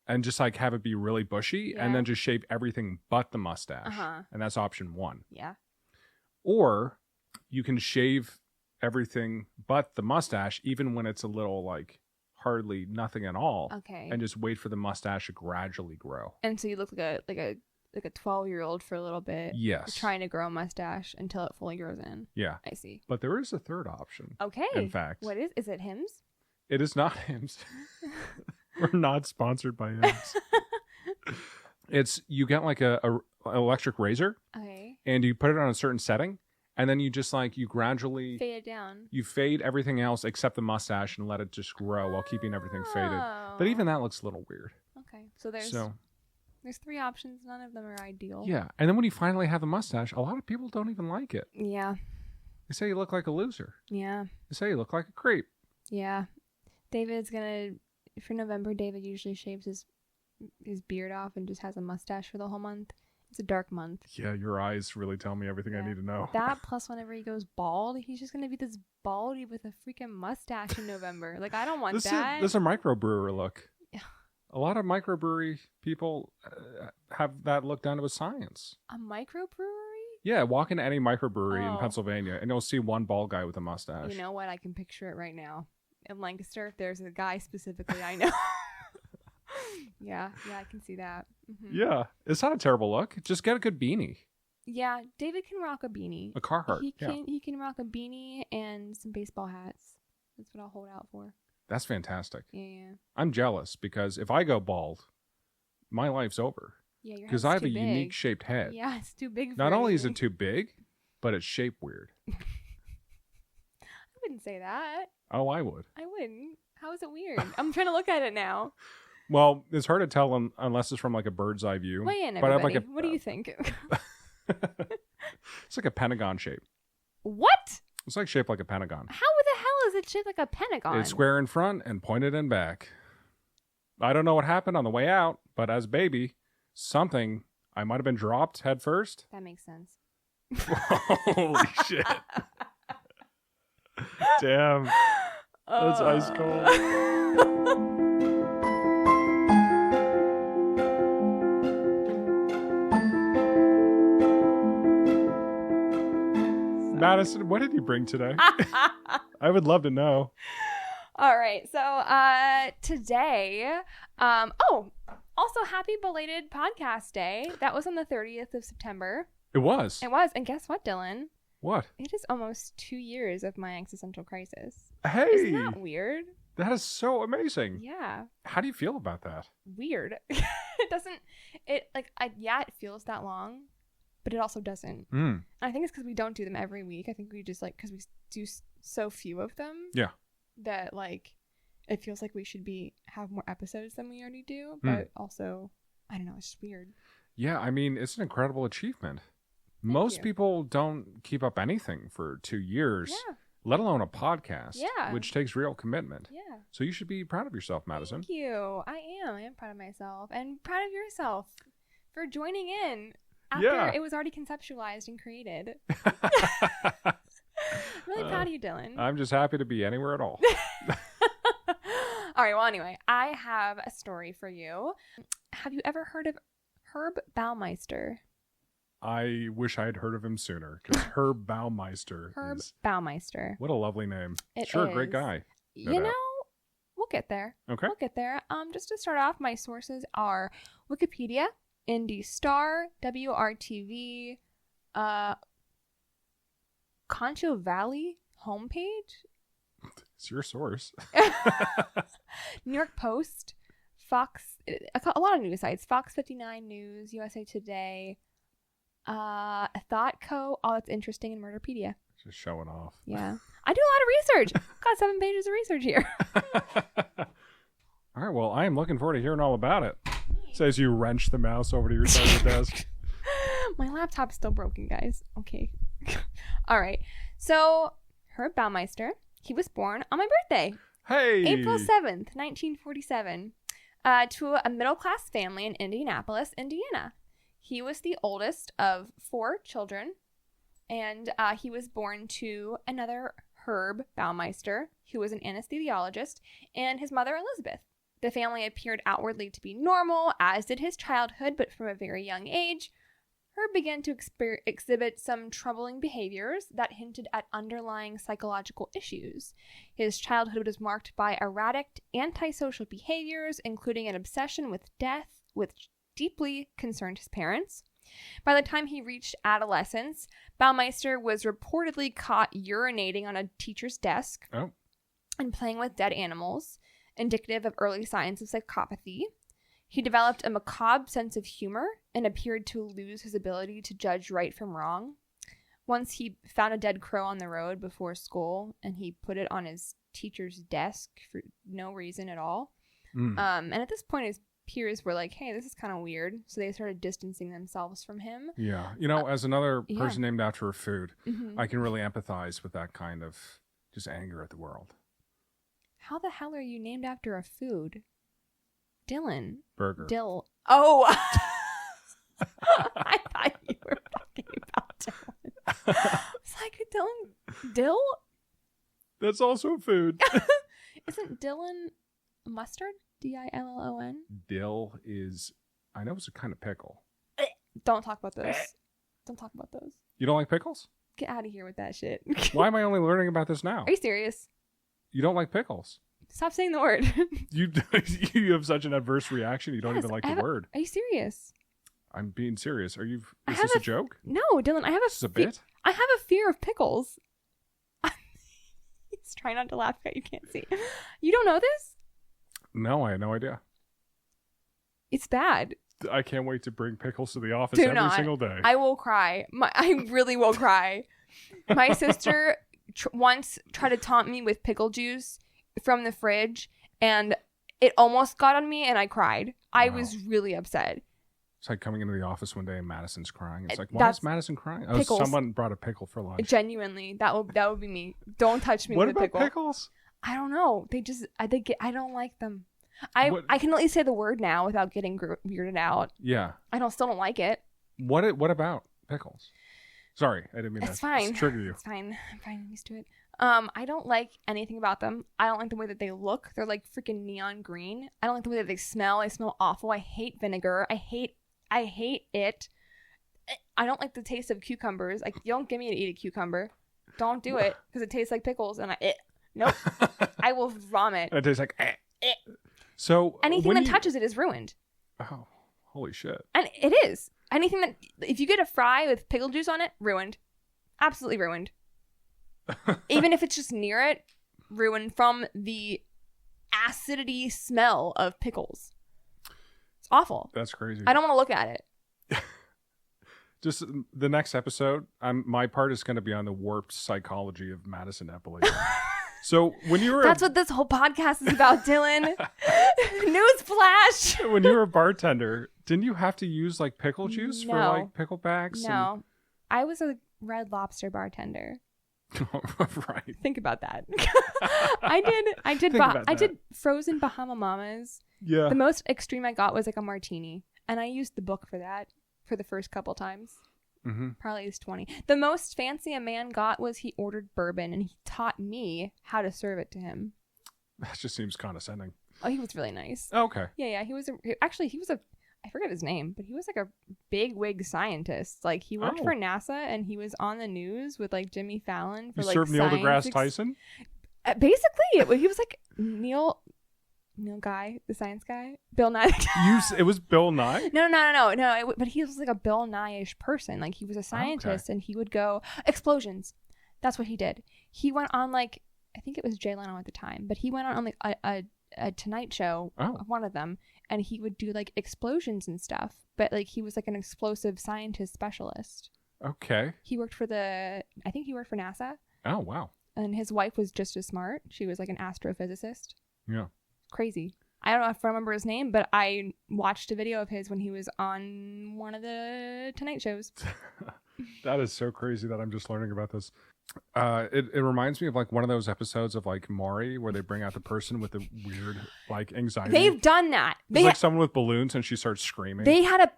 And just like have it be really bushy and then just shave everything but the mustache. And that's option one. Yeah. Or you can shave everything but the mustache, even when it's a little like hardly nothing at all. Okay. And just wait for the mustache to gradually grow. And so you look like a 12-year-old for a little bit. Yes. Trying to grow a mustache until it fully grows in. Yeah. I see. But there is a third option. Okay. In fact. What is it Hims? It is not Hims. We're not sponsored by Hims. It's you get like a electric razor. Okay. And you put it on a certain setting. And then you just like, you gradually fade it down. You fade everything else except the mustache and let it just grow while keeping everything faded. But even that looks a little weird. Okay. So there's three options. None of them are ideal. Yeah. And then when you finally have a mustache, a lot of people don't even like it. Yeah. They say you look like a loser. Yeah. They say you look like a creep. Yeah. For November, David usually shaves his beard off and just has a mustache for the whole month. It's a dark month. Yeah, your eyes really tell me everything I need to know. That plus whenever he goes bald, he's just going to be this baldy with a freaking mustache in November. Like, I don't want that. This is a microbrewer look. Yeah. A lot of microbrewery people have that look down to a science. A microbrewery? Yeah, walk into any microbrewery in Pennsylvania and you'll see one bald guy with a mustache. You know what? I can picture it right now. In Lancaster, there's a guy specifically I know. Yeah, I can see that. Mm-hmm. Yeah, it's not a terrible look. Just get a good beanie. Yeah, David can rock a beanie. A Carhartt. He can rock a beanie and some baseball hats. That's what I'll hold out for. That's fantastic. Yeah. I'm jealous because if I go bald, my life's over. Yeah, your because I have a unique shaped head. Yeah, it's too big for Not only me. is it too big, but it's shaped weird. I wouldn't say that. Oh, I would. I wouldn't. How is it weird? I'm trying to look at it now. Well, it's hard to tell unless it's from like a bird's eye view. Weigh in, but everybody. I have like what do you think? It's like a pentagon shape. What? It's like shaped like a pentagon. How the hell is it shaped like a pentagon? It's square in front and pointed in back. I don't know what happened on the way out, but as baby, something, I might have been dropped head first. That makes sense. Holy shit. Damn. That's ice cold. Madison, what did you bring today? I would love to know. All right. So today, also happy belated podcast day. That was on the 30th of September. It was. It was. And guess what, Dylan? What? It is almost 2 years of my existential crisis. Hey. Isn't that weird? That is so amazing. Yeah. How do you feel about that? Weird. It feels that long, but it also doesn't. And I think it's because we don't do them every week. I think we just because we do so few of them. Yeah. That it feels like we should have more episodes than we already do, but also, I don't know, it's just weird. Yeah, I mean, it's an incredible achievement. Most people don't keep up anything for 2 years. Yeah. Let alone a podcast, which takes real commitment. Yeah. So you should be proud of yourself, Madison. Thank you. I am proud of myself and proud of yourself for joining in after it was already conceptualized and created. Really proud of you, Dylan. I'm just happy to be anywhere at all. All right. Well, anyway, I have a story for you. Have you ever heard of Herb Baumeister? I wish I had heard of him sooner, because Herb Baumeister. Baumeister. What a lovely name. Sure, great guy. We'll get there. Okay. We'll get there. Just to start off, my sources are Wikipedia, Indie Star, WRTV, Concho Valley homepage. It's your source. New York Post, Fox, a lot of news sites. Fox 59 News, USA Today. ThoughtCo, all that's interesting, in Murderpedia. Just showing off. Yeah. I do a lot of research. Got 7 pages of research here. All right, well, I am looking forward to hearing all about it. Says you wrench the mouse over to your side of the desk. My laptop's still broken, guys. Okay. All right. So, Herb Baumeister, he was born on my birthday. Hey! April 7th, 1947, to a middle-class family in Indianapolis, Indiana. He was the oldest of 4 children, and he was born to another Herb Baumeister, who was an anesthesiologist, and his mother, Elizabeth. The family appeared outwardly to be normal, as did his childhood, but from a very young age, Herb began to exhibit some troubling behaviors that hinted at underlying psychological issues. His childhood was marked by erratic, antisocial behaviors, including an obsession with death, which deeply concerned his parents. By the time he reached adolescence, Baumeister was reportedly caught urinating on a teacher's desk and playing with dead animals, indicative of early signs of psychopathy. He developed a macabre sense of humor and appeared to lose his ability to judge right from wrong. Once he found a dead crow on the road before school, and he put it on his teacher's desk for no reason at all. And at this point, his peers were like, hey, this is kind of weird. So they started distancing themselves from him. Yeah. As another person named after a food, I can really empathize with that kind of just anger at the world. How the hell are you named after a food? Dylan. Burger. Oh! I thought you were talking about Dylan. It's like, Dylan? Dill? That's also food. Isn't Dylan mustard? Dillon? Dill is, I know it's a kind of pickle. Don't talk about those. Don't talk about those. You don't like pickles? Get out of here with that shit. Why am I only learning about this now? Are you serious? You don't like pickles? Stop saying the word. You have such an adverse reaction. You don't even like the word. Are you serious? I'm being serious. Is this a joke? No, Dylan. I have a bit. I have a fear of pickles. He's trying not to laugh, but you can't see. You don't know this? No, I had no idea. It's bad. I can't wait to bring pickles to the office single day. I will cry. I really will cry. My sister once tried to taunt me with pickle juice from the fridge, and it almost got on me, and I cried. I was really upset. It's like coming into the office one day and Madison's crying. It's like, why is Madison crying? Oh, someone brought a pickle for lunch. Genuinely, that would be me. Don't touch me with a pickle. What about pickles? I don't know. I don't like them. I can at least say the word now without getting weirded out. Yeah. I still don't like it. What about pickles? Sorry, I didn't mean it's fine. To trigger you. It's fine. I'm fine. I'm used to it. I don't like anything about them. I don't like the way that they look. They're like freaking neon green. I don't like the way that they smell. They smell awful. I hate vinegar. I hate it. I don't like the taste of cucumbers. Like, you don't get me to eat a cucumber. Don't do it because it tastes like pickles, and nope. I will vomit. It tastes like So anything that touches it is ruined. Oh, holy shit! And it is anything that if you get a fry with pickle juice on it, ruined, absolutely ruined. Even if it's just near it, ruined from the acidity smell of pickles. It's awful. That's crazy. I don't want to look at it. Just the next episode, my part is going to be on the warped psychology of Madison Eppley. So when you were... That's what this whole podcast is about, Dylan. Newsflash. When you were a bartender, didn't you have to use like pickle juice for like pickle bags? No. I was a Red Lobster bartender. Right. Think about that. I did frozen Bahama Mamas. Yeah. The most extreme I got was like a martini, and I used the book for that for the first couple times. Mm-hmm. Probably is 20. The most fancy a man got was he ordered bourbon, and he taught me how to serve it to him. That just seems condescending. Oh, he was really nice. Oh, okay. Yeah. He was I forget his name, but he was like a big wig scientist. Like he worked for NASA, and he was on the news with like Jimmy Fallon for you like served Neil deGrasse Tyson. Basically, he was like Neil guy, the science guy, Bill Nye. It was Bill Nye. No. But he was like a Bill Nye-ish person. Like he was a scientist, and he would go explosions. That's what he did. He went on like, I think it was Jay Leno at the time, but he went on like a Tonight Show, one of them, and he would do like explosions and stuff. But like he was like an explosive scientist specialist. Okay. He worked for I think he worked for NASA. Oh wow. And his wife was just as smart. She was like an astrophysicist. Yeah. Crazy. I don't know if I remember his name, but I watched a video of his when he was on one of the Tonight shows. That is so crazy that I'm just learning about this. It reminds me of like one of those episodes of like Maury where they bring out the person with the weird like anxiety. They've done that. It's like someone with balloons and she starts screaming. They had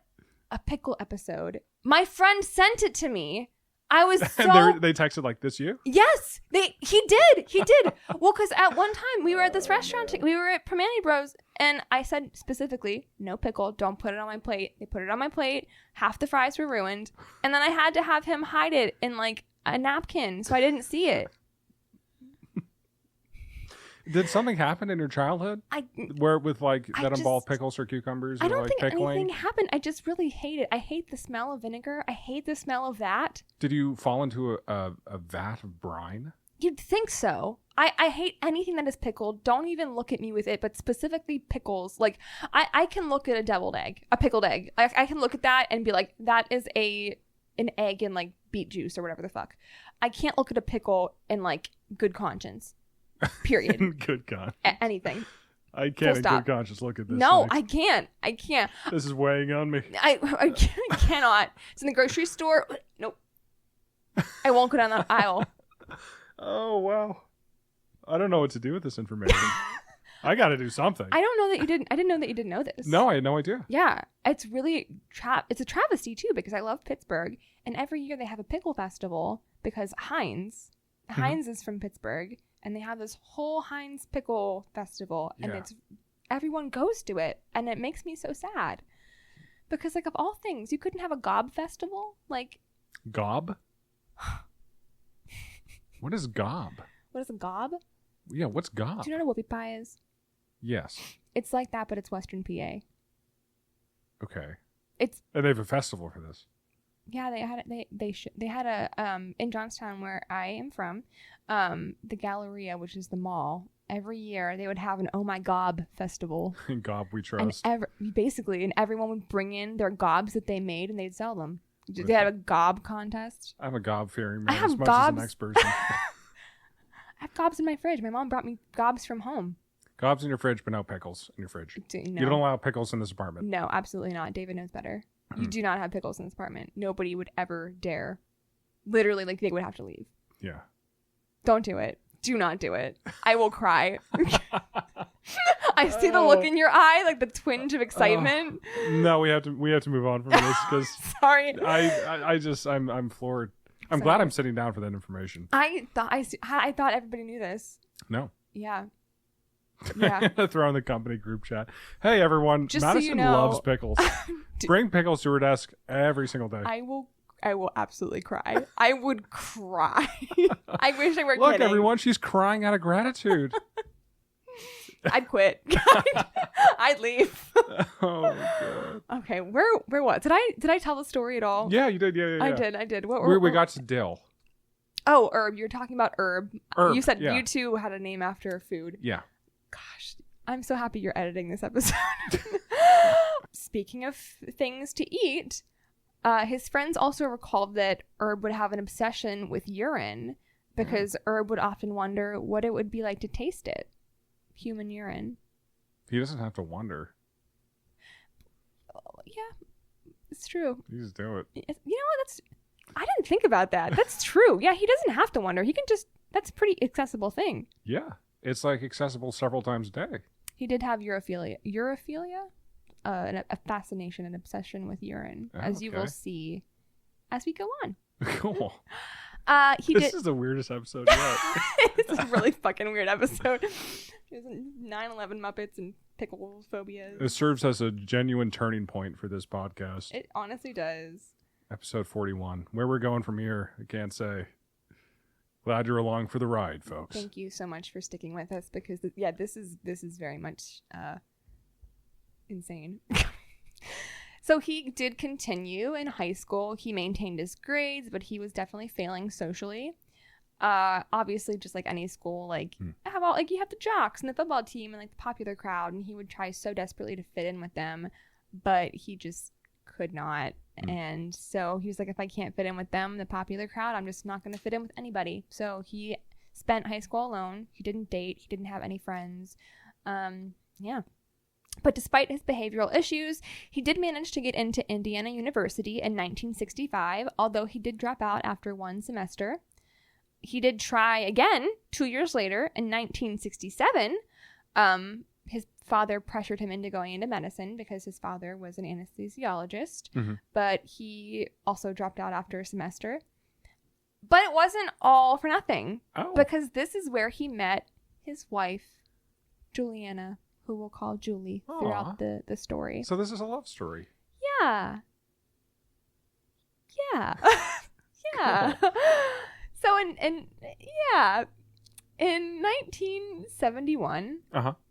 a pickle episode. My friend sent it to me. I was so... And they texted like, this you? Yes, he did. Well, because at one time we were at this restaurant, we were at Primanti Bros, and I said specifically, no pickle, don't put it on my plate. They put it on my plate. Half the fries were ruined. And then I had to have him hide it in like a napkin so I didn't see it. Did something happen in your childhood? Where with like that involved pickles or cucumbers? I don't like think pickling? anything happened. I just really hate it. I hate the smell of vinegar. I hate the smell of that. Did you fall into a vat of brine? You'd think so. I hate anything that is pickled. Don't even look at me with it, but specifically pickles. Like, I can look at a deviled egg, a pickled egg. I can look at that and be like, that is an egg in like beet juice or whatever the fuck. I can't look at a pickle in like good conscience. Period. Good God. Anything. I can't in good conscience look at this. No, I can't. This is weighing on me. I cannot. It's in the grocery store. Nope. I won't go down that aisle. Oh, wow. I don't know what to do with this information. I got to do something. I don't know that you didn't. I didn't know that you didn't know this. No, I had no idea. Yeah. It's really it's a travesty too, because I love Pittsburgh, and every year they have a pickle festival because Heinz is from Pittsburgh. And they have this whole Heinz pickle festival, and everyone goes to it, and it makes me so sad because, like, of all things, you couldn't have a gob festival, like gob. What is gob? What is a gob? Yeah, what's gob? Do you know what a whoopie pie is? Yes. It's like that, but it's Western PA. Okay. And they have a festival for this. Yeah, they had a in Johnstown where I am from, the Galleria, which is the mall. Every year they would have an Oh My Gob festival. Gob we trust. And everyone would bring in their gobs that they made and they'd sell them. They had a gob contest. I'm a gob fearing man. I have as much gobs. as the next person. I have gobs in my fridge. My mom brought me gobs from home. Gobs in your fridge, but no pickles in your fridge. No. You don't allow pickles in this apartment. No, absolutely not. David knows better. You do not have pickles in this apartment. Nobody would ever dare. Literally, like, they would have to leave. Yeah. Don't do it. Do not do it. I will cry. I see the look in your eye, like the twinge of excitement. No, we have to move on from this because sorry. I'm floored. I'm glad I'm sitting down for that information. I thought everybody knew this. No. Yeah. Yeah. Throw in the company group chat. Hey everyone, just Madison so you know, loves pickles. Bring pickles to her desk every single day. I will absolutely cry. I would cry. I wish I were Look, kidding. everyone, she's crying out of gratitude. I'd quit. I'd leave. Oh my God. Okay, where what? Did I tell the story at all? Yeah, you did. Yeah. I did. We got to dill. Oh, herb. You're talking about herb. Herb. You said you two had a name after a food. Yeah. Gosh, I'm so happy you're editing this episode. Speaking of things to eat, his friends also recalled that Herb would have an obsession with urine because Herb would often wonder what it would be like to taste it. Human urine. He doesn't have to wonder. Yeah, it's true. You just do it. You know what? I didn't think about that. That's true. Yeah, he doesn't have to wonder. He can just, that's a pretty accessible thing. Yeah. It's like accessible several times a day. He did have urophilia. Urophilia? A fascination, an obsession with urine, as you will see as we go on. Cool. This is the weirdest episode yet. It's a really fucking weird episode. There's 9/11 Muppets and Pickle, Phobia. It serves as a genuine turning point for this podcast. It honestly does. Episode 41. Where we're going from here, I can't say. Glad you're along for the ride, folks. Thank you so much for sticking with us because, this is very much insane. So he did continue in high school. He maintained his grades, but he was definitely failing socially. Obviously, just like any school, like you have the jocks and the football team and like the popular crowd, and he would try so desperately to fit in with them, but he just could not. And so he was like, if I can't fit in with them, the popular crowd, I'm just not going to fit in with anybody. So he spent high school alone. He didn't date. He didn't have any friends. But despite his behavioral issues, he did manage to get into Indiana University in 1965, although he did drop out after one semester. He did try again 2 years later in 1967. His father pressured him into going into medicine because his father was an anesthesiologist, but he also dropped out after a semester. But it wasn't all for nothing, because this is where he met his wife, Juliana, who we'll call Julie throughout the story. So this is a love story. Yeah. So in 1971,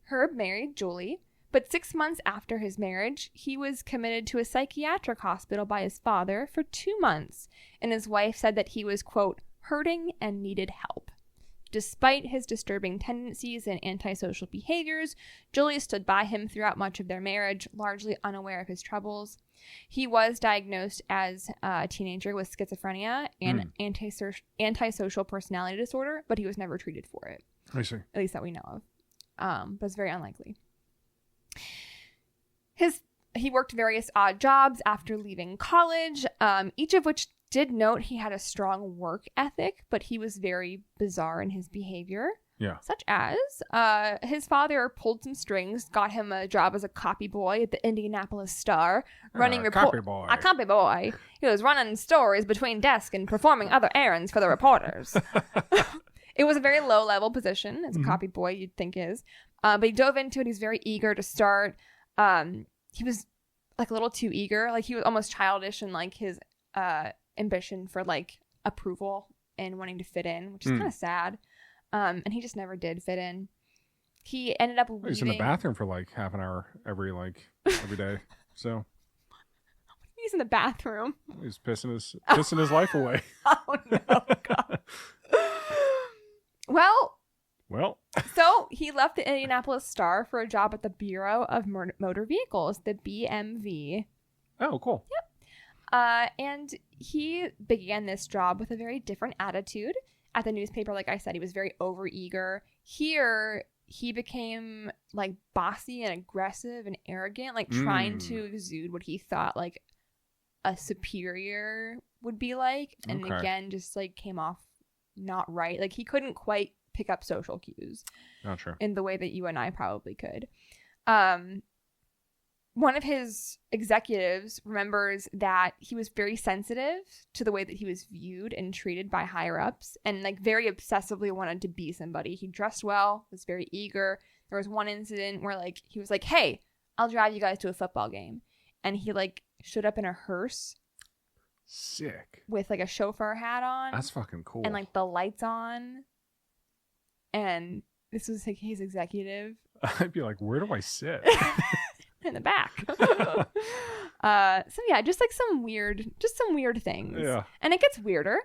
Herb married Julie, but 6 months after his marriage, he was committed to a psychiatric hospital by his father for 2 months, and his wife said that he was, quote, hurting and needed help. Despite his disturbing tendencies and antisocial behaviors, Julie stood by him throughout much of their marriage, largely unaware of his troubles. He was diagnosed as a teenager with schizophrenia and antisocial personality disorder, but he was never treated for it. I see. At least that we know of. But it's very unlikely. He worked various odd jobs after leaving college, each of which did note he had a strong work ethic, but he was very bizarre in his behavior. Yeah. Such as his father pulled some strings, got him a job as a copy boy at the Indianapolis Star, running copy boy. A copy boy. He was running stories between desks and performing other errands for the reporters. It was a very low-level position, as a copy boy you'd think is. But he dove into it. He's very eager to start. He was like a little too eager. Like he was almost childish in like his ambition for like approval and wanting to fit in, which is kind of sad. And he just never did fit in. He ended up leaving. He's in the bathroom for like half an hour every day. So he's in the bathroom. He's pissing his life away. Oh no, God. Well, so he left the Indianapolis Star for a job at the Bureau of Motor Vehicles, the BMV. Oh, cool. Yep. And he began this job with a very different attitude. At the newspaper, like I said, he was very overeager. Here, he became like bossy and aggressive and arrogant, like trying to exude what he thought like a superior would be like. And again, just like came off not right. Like he couldn't quite pick up social cues. Not sure. In the way that you and I probably could. One of his executives remembers that he was very sensitive to the way that he was viewed and treated by higher ups, and like very obsessively wanted to be somebody. He dressed well, was very eager. There was one incident where like he was like, "Hey, I'll drive you guys to a football game," and he like showed up in a hearse. Sick. With like a chauffeur hat on. That's fucking cool. And like the lights on. And this was like his executive. I'd be like, where do I sit? In the back. So yeah, just some weird things. Yeah. And it gets weirder.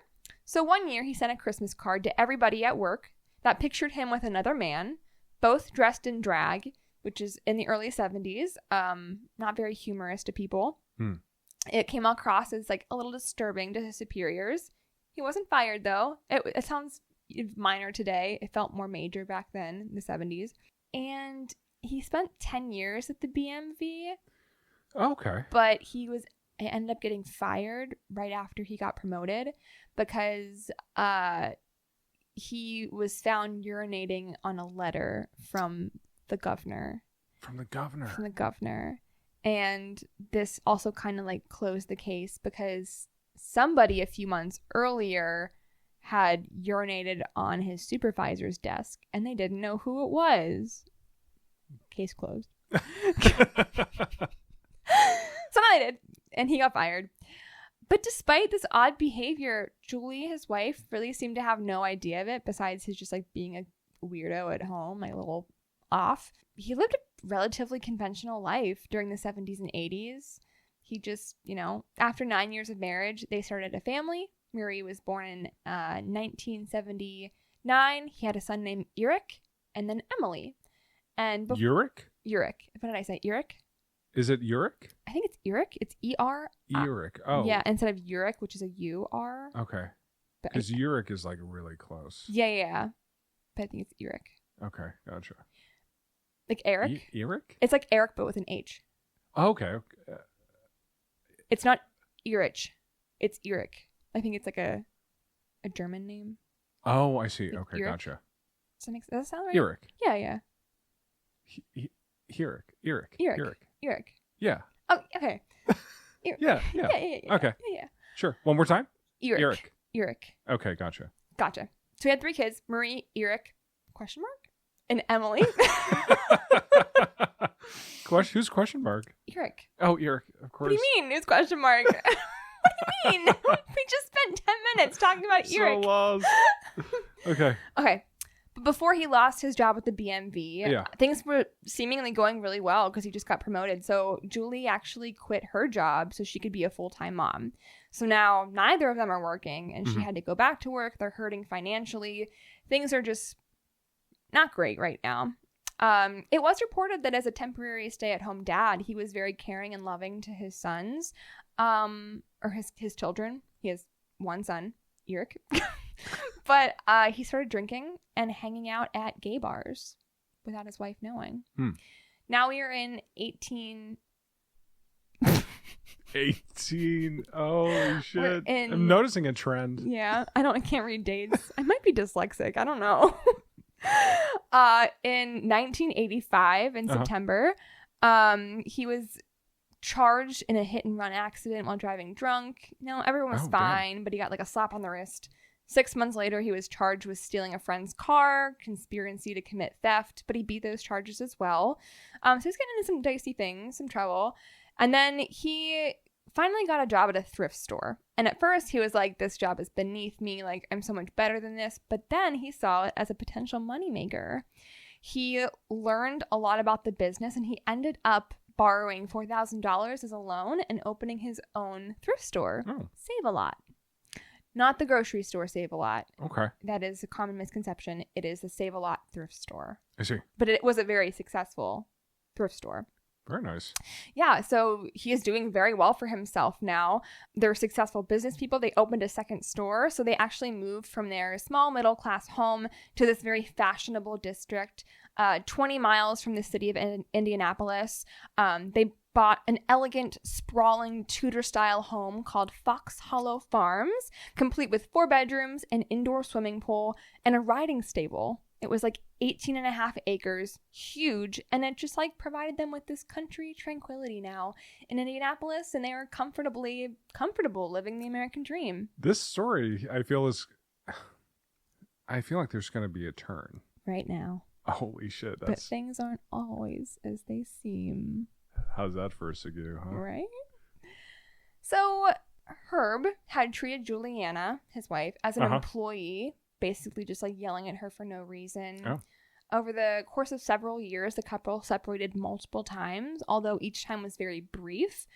So one year he sent a Christmas card to everybody at work that pictured him with another man, both dressed in drag, which is in the early 70s. Not very humorous to people. Hmm. It came across as like a little disturbing to his superiors. He wasn't fired, though. It sounds minor today. It felt more major back then in the 70s. And he spent 10 years at the BMV. Okay. But he ended up getting fired right after he got promoted because he was found urinating on a letter from the governor. From the governor. From the governor. And this also kind of like closed the case because somebody a few months earlier had urinated on his supervisor's desk and they didn't know who it was. Case closed. So now they did, and he got fired. But despite this odd behavior, Julie, his wife, really seemed to have no idea of it besides his just like being a weirdo at home, like a little off. He lived a relatively conventional life during the 70s and 80s. He just, after 9 years of marriage, they started a family. Marie was born in 1979. He had a son named Eric and then Emily. And Uric? Uric. What did I say? Uric? Is it Uric? I think it's Eric. It's E-R. Uric. Oh. Yeah, instead of Uric, which is a U-R. Okay. Because Uric is like really close. Yeah. But I think it's Eric. Okay, gotcha. Like Eric? Eric? It's like Eric, but with an H. Oh, okay. It's not Erich. It's Eric. I think it's like a German name. Oh, I see. Like okay, Eric. Gotcha. Does that sound right? Eric. Yeah. Eric. Eric. Yeah. Oh, okay. Yeah. Okay. Yeah. Sure. One more time? Eric. Okay, gotcha. So we had 3 kids. Marie, Eric, ? And Emily. Who's question mark? Eric. Oh, Eric, of course. What do you mean? Who's question mark? What do you mean? We just spent 10 minutes talking about Eric. So lost. Okay. But before he lost his job at the BMV, things were seemingly going really well because he just got promoted. So Julie actually quit her job so she could be a full-time mom. So now neither of them are working and she had to go back to work. They're hurting financially. Things are just not great right now. It was reported that as a temporary stay-at-home dad, he was very caring and loving to his sons, or his children. He has one son, Eric. But he started drinking and hanging out at gay bars without his wife knowing. Now we are in 18. Holy shit. I'm noticing a trend. Yeah. I can't read dates. I might be dyslexic. I don't know. In 1985, in September, he was charged in a hit and run accident while driving drunk. Everyone was fine, damn. But he got like a slap on the wrist. 6 months later, he was charged with stealing a friend's car, conspiracy to commit theft, but he beat those charges as well. So he's getting into some dicey things, some trouble. And then he finally got a job at a thrift store. And at first he was like, this job is beneath me. Like, I'm so much better than this. But then he saw it as a potential moneymaker. He learned a lot about the business and he ended up borrowing $4,000 as a loan and opening his own thrift store. Save a lot. Not the grocery store Save a Lot. Okay. That is a common misconception. It is the Save a Lot thrift store. I see. But it was a very successful thrift store. Very nice. Yeah, so he is doing very well for himself now. They're successful business people. They opened a second store, so they actually moved from their small middle-class home to this very fashionable district, 20 miles from the city of Indianapolis. They bought an elegant, sprawling Tudor-style home called Fox Hollow Farms, complete with 4 bedrooms, an indoor swimming pool, and a riding stable. It was like 18.5 acres, huge, and it just like provided them with this country tranquility now in Indianapolis, and they are comfortable living the American dream. This story, I feel like there's going to be a turn right now. Holy shit. But things aren't always as they seem. How's that for a segue, huh? Right? So Herb had treated Juliana, his wife, as an employee, basically just like yelling at her for no reason. Over the course of several years, the couple separated multiple times, although each time was very brief.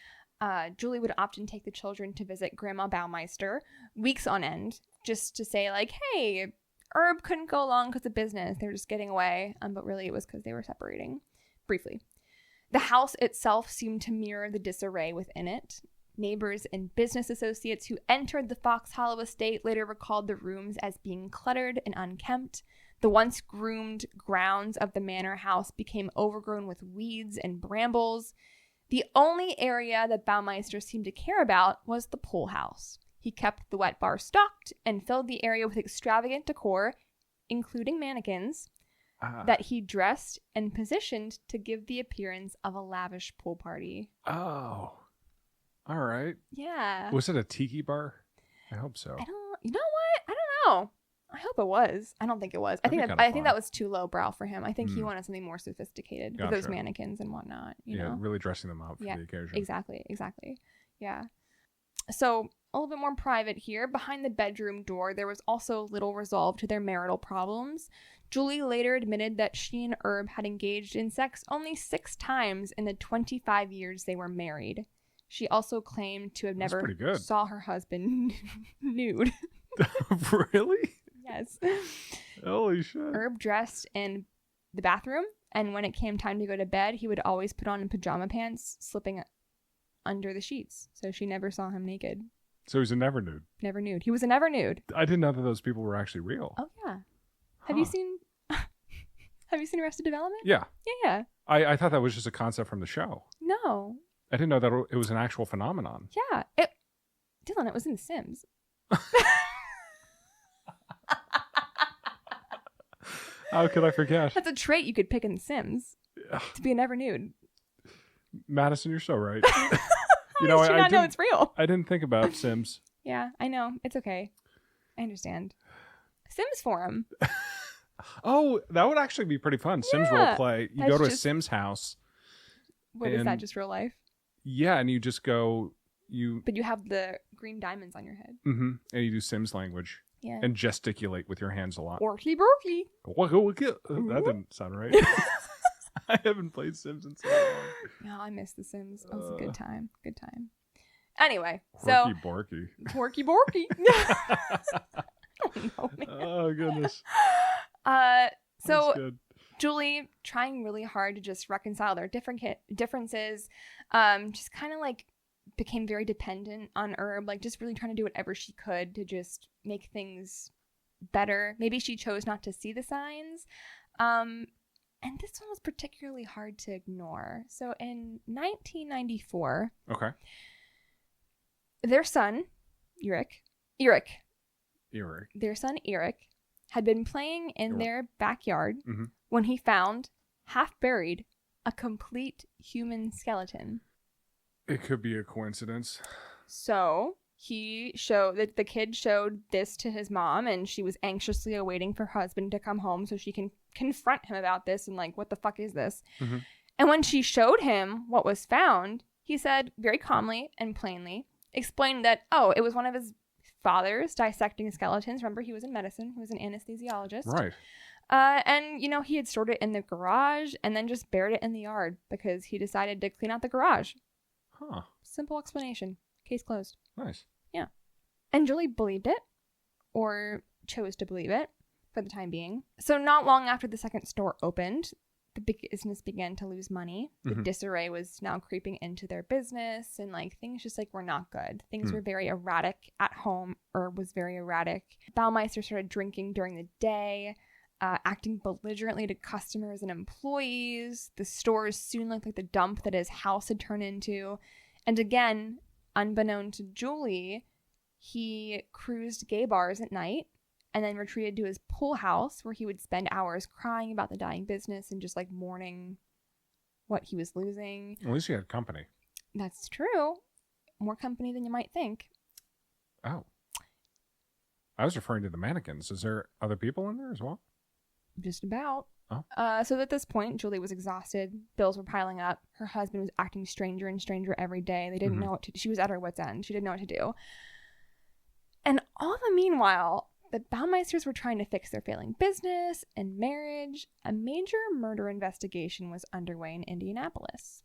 Julie would often take the children to visit Grandma Baumeister weeks on end, just to say like, hey, Herb couldn't go along because of business. They were just getting away. But really it was because they were separating briefly. The house itself seemed to mirror the disarray within it. Neighbors and business associates who entered the Fox Hollow estate later recalled the rooms as being cluttered and unkempt. The once groomed grounds of the manor house became overgrown with weeds and brambles. The only area that Baumeister seemed to care about was the pool house. He kept the wet bar stocked and filled the area with extravagant decor, including mannequins, that he dressed and positioned to give the appearance of a lavish pool party. Oh. All right. Yeah. Was it a tiki bar? I hope so. You know what? I don't know. I hope it was. I don't think it was. I think that was too lowbrow for him. I think he wanted something more sophisticated with those mannequins and whatnot. You know? Really dressing them up for the occasion. Exactly. Yeah. So a little bit more private here. Behind the bedroom door, there was also little resolve to their marital problems. Julie later admitted that she and Herb had engaged in sex only 6 times in the 25 years they were married. She also claimed to have never saw her husband nude. Really? Yes. Holy shit. Herb dressed in the bathroom, and when it came time to go to bed, he would always put on pajama pants, slipping under the sheets. So she never saw him naked. So he's a never nude. Never nude. He was a never nude. I didn't know that those people were actually real. Oh yeah. Have you seen Arrested Development? Yeah. Yeah. I thought that was just a concept from the show. No. I didn't know that it was an actual phenomenon. Yeah. Dylan, it was in The Sims. How could I forget? That's a trait you could pick in The Sims. To be a never nude. Madison, you're so right. You know, I know it's real. I didn't think about Sims. Yeah, I know. It's okay. I understand. Sims forum. Oh, that would actually be pretty fun. Sims role play. You go to a Sims house. What is that? Just real life? Yeah, and you just go. But you have the green diamonds on your head. Mm-hmm. And you do Sims language. Yeah. And gesticulate with your hands a lot. Orkly Berkeley. That didn't sound right. I haven't played Sims in so long. No, I miss The Sims. It was a good time. Good time. Anyway, Borky. Porky Borky. Oh, man. Oh, goodness. So Julie, trying really hard to just reconcile their differences, just kind of like became very dependent on Herb, like just really trying to do whatever she could to just make things better. Maybe she chose not to see the signs. And this one was particularly hard to ignore. So in 1994, their son, Eric, their son Eric, had been playing in their backyard when he found, half buried, a complete human skeleton. It could be a coincidence. So the kid showed this to his mom, and she was anxiously awaiting for her husband to come home so she can confront him about this and like, what the fuck is this? Mm-hmm. And when she showed him what was found, he said very calmly and plainly, explained that, it was one of his father's dissecting skeletons. Remember, he was in medicine. He was an anesthesiologist. Right. And, he had stored it in the garage and then just buried it in the yard because he decided to clean out the garage. Huh. Simple explanation. Case closed. Nice. Yeah. And Julie believed it, or chose to believe it for the time being. So not long after the second store opened, the business began to lose money. The disarray was now creeping into their business, and like things just like were not good. Things were very erratic at home. Herb was very erratic. Baumeister started drinking during the day, acting belligerently to customers and employees. The stores soon looked like the dump that his house had turned into. And again, unbeknown to Julie, he cruised gay bars at night and then retreated to his pool house where he would spend hours crying about the dying business and just like mourning what he was losing. At least he had company. That's true. More company than you might think. Oh. I was referring to the mannequins. Is there other people in there as well? Just about. Oh. So at this point, Julie was exhausted. Bills were piling up. Her husband was acting stranger and stranger every day. They didn't know what to do. She was at her wit's end. She didn't know what to do. And all the meanwhile, the Baumeisters were trying to fix their failing business and marriage. A major murder investigation was underway in Indianapolis.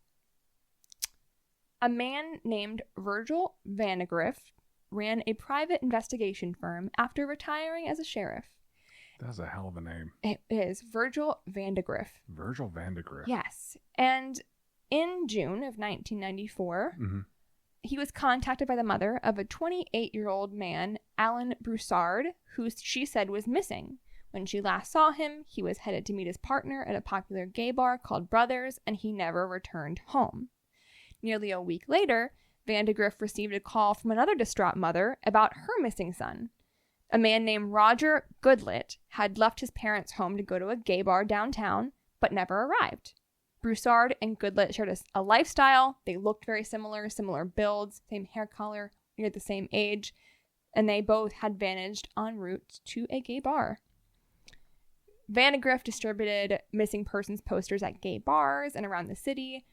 A man named Virgil Vandegrift ran a private investigation firm after retiring as a sheriff. That's a hell of a name. It is. Virgil Vandegrift. Virgil Vandegrift. Yes. And in June of 1994, he was contacted by the mother of a 28-year-old man, Alan Broussard, who she said was missing. When she last saw him, he was headed to meet his partner at a popular gay bar called Brothers, and he never returned home. Nearly a week later, Vandegrift received a call from another distraught mother about her missing son. A man named Roger Goodlet had left his parents' home to go to a gay bar downtown, but never arrived. Broussard and Goodlet shared a lifestyle. They looked very similar builds, same hair color, near the same age, and they both had vanished en route to a gay bar. Vandegrift distributed missing persons posters at gay bars and around the city.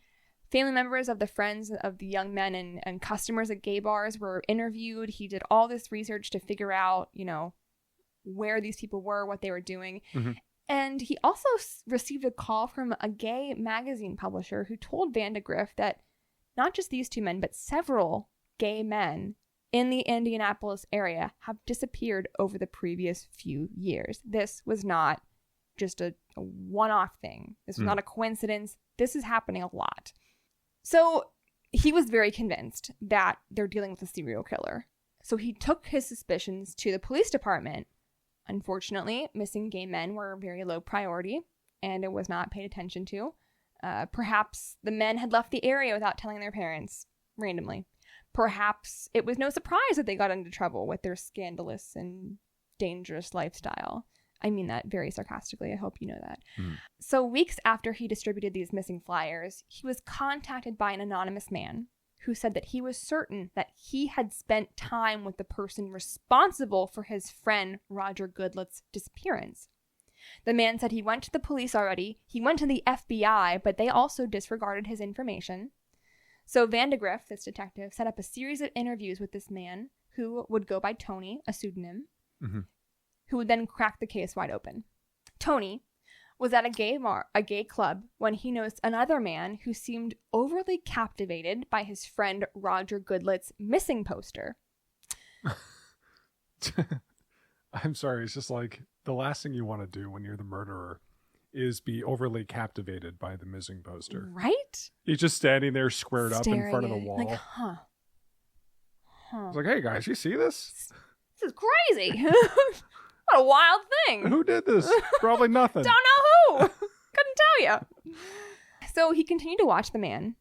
Family members of the friends of the young men and customers at gay bars were interviewed. He did all this research to figure out, where these people were, what they were doing. And he also received a call from a gay magazine publisher who told Vandegrift that not just these two men, but several gay men in the Indianapolis area have disappeared over the previous few years. This was not just a one-off thing. This was not a coincidence. This is happening a lot. So he was very convinced that they're dealing with a serial killer. So he took his suspicions to the police department. Unfortunately, missing gay men were a very low priority, and it was not paid attention to. Perhaps the men had left the area without telling their parents, randomly. Perhaps it was no surprise that they got into trouble with their scandalous and dangerous lifestyle. I mean that very sarcastically. I hope you know that. So weeks after he distributed these missing flyers, he was contacted by an anonymous man who said that he was certain that he had spent time with the person responsible for his friend Roger Goodlet's disappearance. The man said he went to the police already, he went to the FBI, but they also disregarded his information. So Vandegrift, this detective, set up a series of interviews with this man, who would go by Tony, a pseudonym, who would then crack the case wide open. Tony was at a gay club when he noticed another man who seemed overly captivated by his friend Roger Goodlet's missing poster. I'm sorry, it's just like the last thing you want to do when you're the murderer is be overly captivated by the missing poster. Right? He's just standing there squared up in front of the Staring wall. at it, like, huh. It's like, hey guys, you see this? This is crazy. What a wild thing. Who did this? Probably nothing. Don't know who. Couldn't tell you. So he continued to watch the man,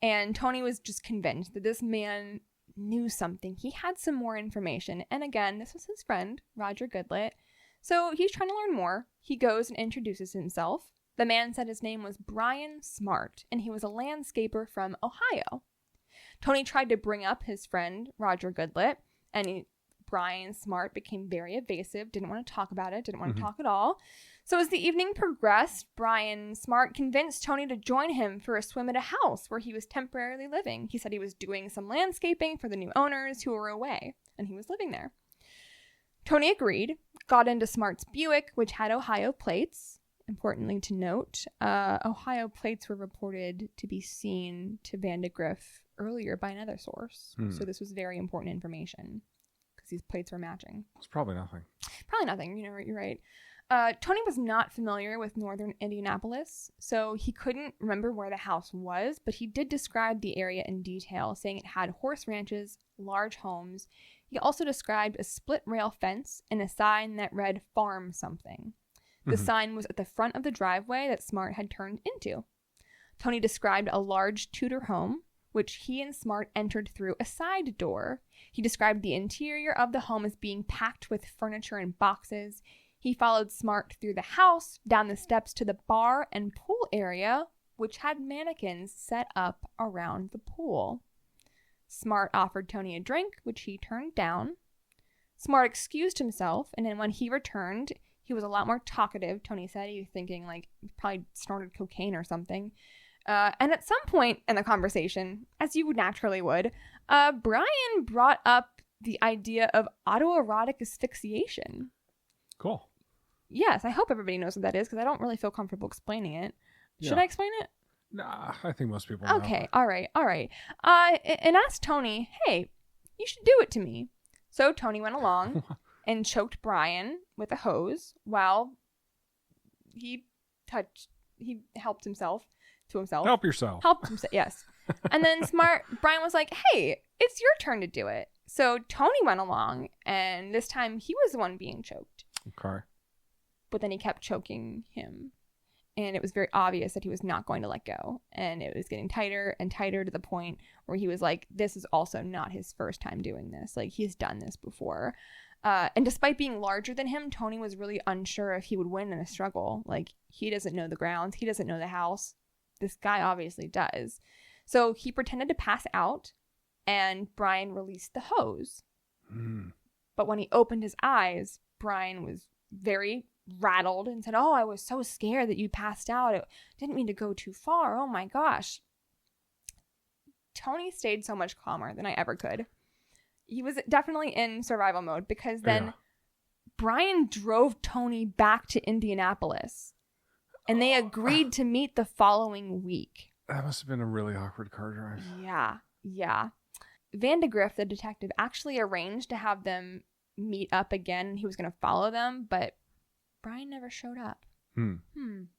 and Tony was just convinced that this man knew something. He had some more information. And again, this was his friend, Roger Goodlet. So he's trying to learn more. He goes and introduces himself. The man said his name was Brian Smart, and he was a landscaper from Ohio. Tony tried to bring up his friend, Roger Goodlet, and Brian Smart became very evasive, didn't want to talk about it, didn't want to talk at all. So as the evening progressed, Brian Smart convinced Tony to join him for a swim at a house where he was temporarily living. He said he was doing some landscaping for the new owners who were away, and he was living there. Tony agreed, got into Smart's Buick, which had Ohio plates. Importantly to note, Ohio plates were reported to be seen to Vandegrift earlier by another source. So this was very important information. These plates were matching. It's probably nothing. Probably nothing. You're right. Tony was not familiar with northern Indianapolis, so he couldn't remember where the house was, but he did describe the area in detail, saying it had horse ranches, large homes. He also described a split rail fence and a sign that read farm something. The sign was at the front of the driveway that Smart had turned into. Tony described a large Tudor home, which he and Smart entered through a side door. He described the interior of the home as being packed with furniture and boxes. He followed Smart through the house, down the steps to the bar and pool area, which had mannequins set up around the pool. Smart offered Tony a drink, which he turned down. Smart excused himself, and then when he returned, he was a lot more talkative, Tony said. He was thinking, like, he probably snorted cocaine or something. And at some point in the conversation, as you naturally would, Brian brought up the idea of autoerotic asphyxiation. Cool. Yes, I hope everybody knows what that is, because I don't really feel comfortable explaining it. Should I explain it? Nah, I think most people know. Okay, all right. And asked Tony, hey, you should do it to me. So Tony went along and choked Brian with a hose while he helped himself to himself. Help yourself. Help himself, yes. And then Brian was like, hey, it's your turn to do it. So Tony went along, and this time he was the one being choked. Okay. But then he kept choking him. And it was very obvious that he was not going to let go. And it was getting tighter and tighter to the point where he was like, this is also not his first time doing this. Like, he's done this before. And despite being larger than him, Tony was really unsure if he would win in a struggle. Like, he doesn't know the grounds. He doesn't know the house. This guy obviously does. So he pretended to pass out, and Brian released the hose. But when he opened his eyes, Brian was very rattled and said, oh, I was so scared that you passed out. I didn't mean to go too far. Oh my gosh. Tony stayed so much calmer than I ever could. He was definitely in survival mode, because then Brian drove Tony back to Indianapolis, and they agreed to meet the following week. That must have been a really awkward car drive. Yeah. Vandegrift, the detective, actually arranged to have them meet up again. He was going to follow them, but Brian never showed up. And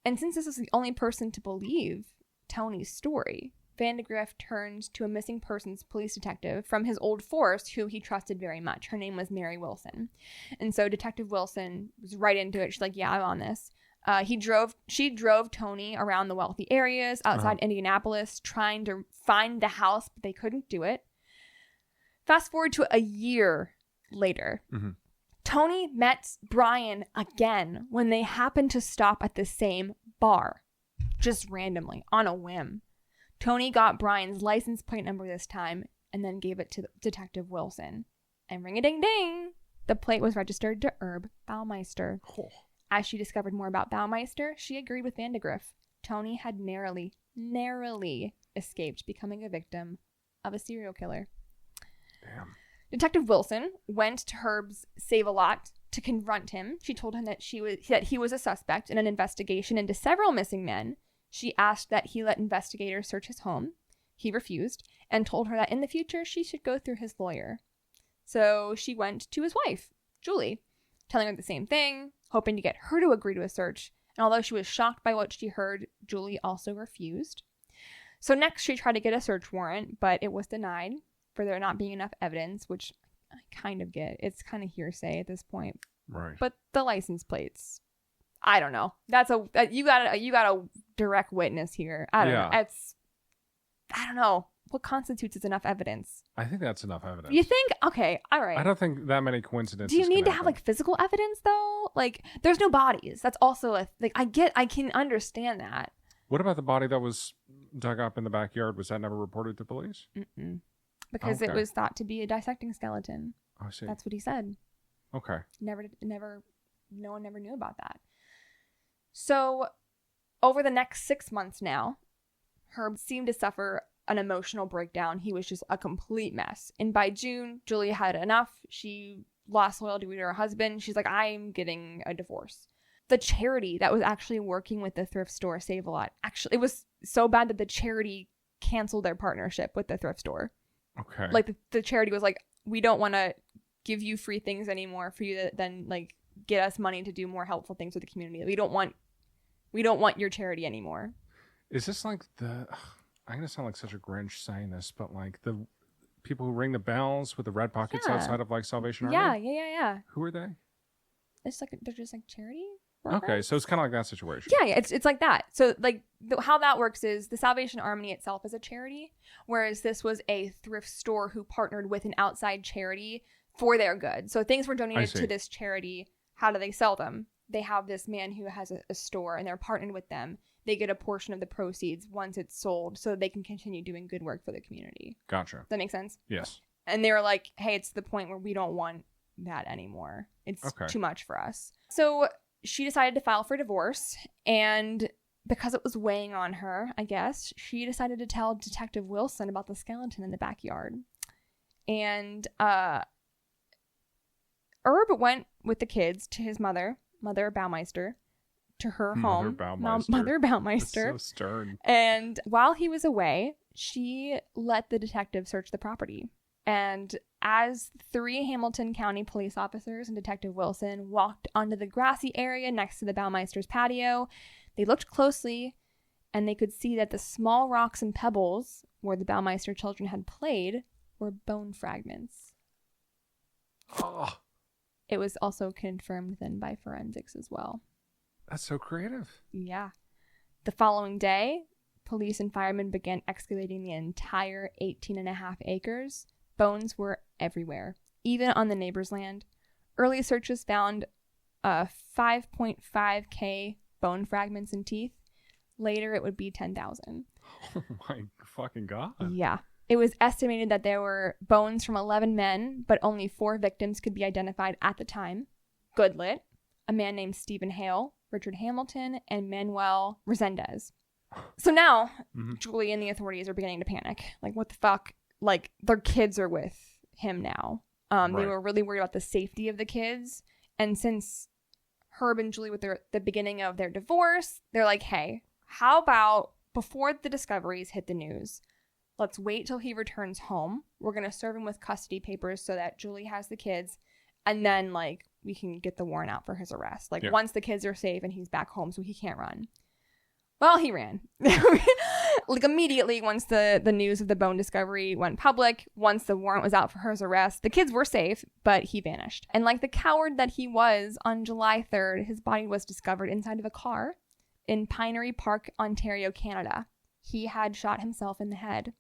since this is the only person to believe Tony's story, Vandegrift turns to a missing persons police detective from his old force who he trusted very much. Her name was Mary Wilson. And so Detective Wilson was right into it. She's like, yeah, I'm on this. She drove Tony around the wealthy areas outside Indianapolis, trying to find the house, but they couldn't do it. Fast forward to a year later. Tony met Brian again when they happened to stop at the same bar, just randomly, on a whim. Tony got Brian's license plate number this time and then gave it to Detective Wilson. And ring-a-ding-ding, the plate was registered to Herb Baumeister. As she discovered more about Baumeister, she agreed with Vandegrift. Tony had narrowly escaped becoming a victim of a serial killer. Damn. Detective Wilson went to Herb's Save-A-Lot to confront him. She told him that he was a suspect in an investigation into several missing men. She asked that he let investigators search his home. He refused and told her that in the future she should go through his lawyer. So she went to his wife, Julie, telling her the same thing, hoping to get her to agree to a search. And although she was shocked by what she heard, Julie also refused. So next she tried to get a search warrant, but it was denied for there not being enough evidence, which I kind of get. It's kind of hearsay at this point. Right. But the license plates, I don't know. You got a direct witness here. I don't know. I don't know. What constitutes as enough evidence? I think that's enough evidence. You think? Okay, all right. I don't think that many coincidences. Do you need to have like physical evidence though? Like, there's no bodies. That's also I can understand that. What about the body that was dug up in the backyard? Was that never reported to police? Because it was thought to be a dissecting skeleton. I see. That's what he said. Okay. No one never knew about that. So, over the next 6 months now, Herb seemed to suffer an emotional breakdown. He was just a complete mess. And by June, Julia had enough. She lost loyalty to her husband. She's like, I'm getting a divorce. The charity that was actually working with the thrift store Save-A-Lot, actually, it was so bad that the charity canceled their partnership with the thrift store. Okay. Like, the charity was like, we don't want to give you free things anymore for you to then, like, get us money to do more helpful things with the community. We don't want your charity anymore. Is this like I'm going to sound like such a Grinch saying this, but like the people who ring the bells with the red pockets outside of like Salvation Army? Yeah. Who are they? It's like, they're just like charity workers. Okay, so it's kind of like that situation. Yeah, it's like that. So like how that works is the Salvation Army itself is a charity, whereas this was a thrift store who partnered with an outside charity for their good. So things were donated to this charity. How do they sell them? They have this man who has a store and they're partnered with them. They get a portion of the proceeds once it's sold so they can continue doing good work for the community. Gotcha. Does that make sense? Yes. And they were like, hey, it's the point where we don't want that anymore. It's too much for us. So she decided to file for divorce. And because it was weighing on her, I guess, she decided to tell Detective Wilson about the skeleton in the backyard. And Herb went with the kids to his Mother Baumeister, to her home. Mother Baumeister. That's so stern. And while he was away, she let the detective search the property. And as 3 Hamilton County police officers and Detective Wilson walked onto the grassy area next to the Baumeister's patio, they looked closely and they could see that the small rocks and pebbles where the Baumeister children had played were bone fragments. Oh, It was also confirmed then by forensics as well. that's so creative. Yeah. The following day, police and firemen began excavating the entire 18.5 acres. Bones were everywhere, even on the neighbor's land. Early searches found 5.5K bone fragments and teeth. Later, it would be 10,000. Oh my fucking God. Yeah. It was estimated that there were bones from 11 men, but only 4 victims could be identified at the time. Goodlet, a man named Stephen Hale, Richard Hamilton, and Manuel Resendez. So now, Julie and the authorities are beginning to panic. Like, what the fuck? Like, their kids are with him now. They were really worried about the safety of the kids. And since Herb and Julie were at the beginning of their divorce, they're like, hey, how about before the discoveries hit the news, let's wait till he returns home. We're going to serve him with custody papers so that Julie has the kids. And then, like, we can get the warrant out for his arrest. Like, once the kids are safe and he's back home so he can't run. Well, he ran. Like, immediately once the news of the bone discovery went public, once the warrant was out for his arrest, the kids were safe, but he vanished. And like the coward that he was, on July 3rd, his body was discovered inside of a car in Pinery Park, Ontario, Canada. He had shot himself in the head.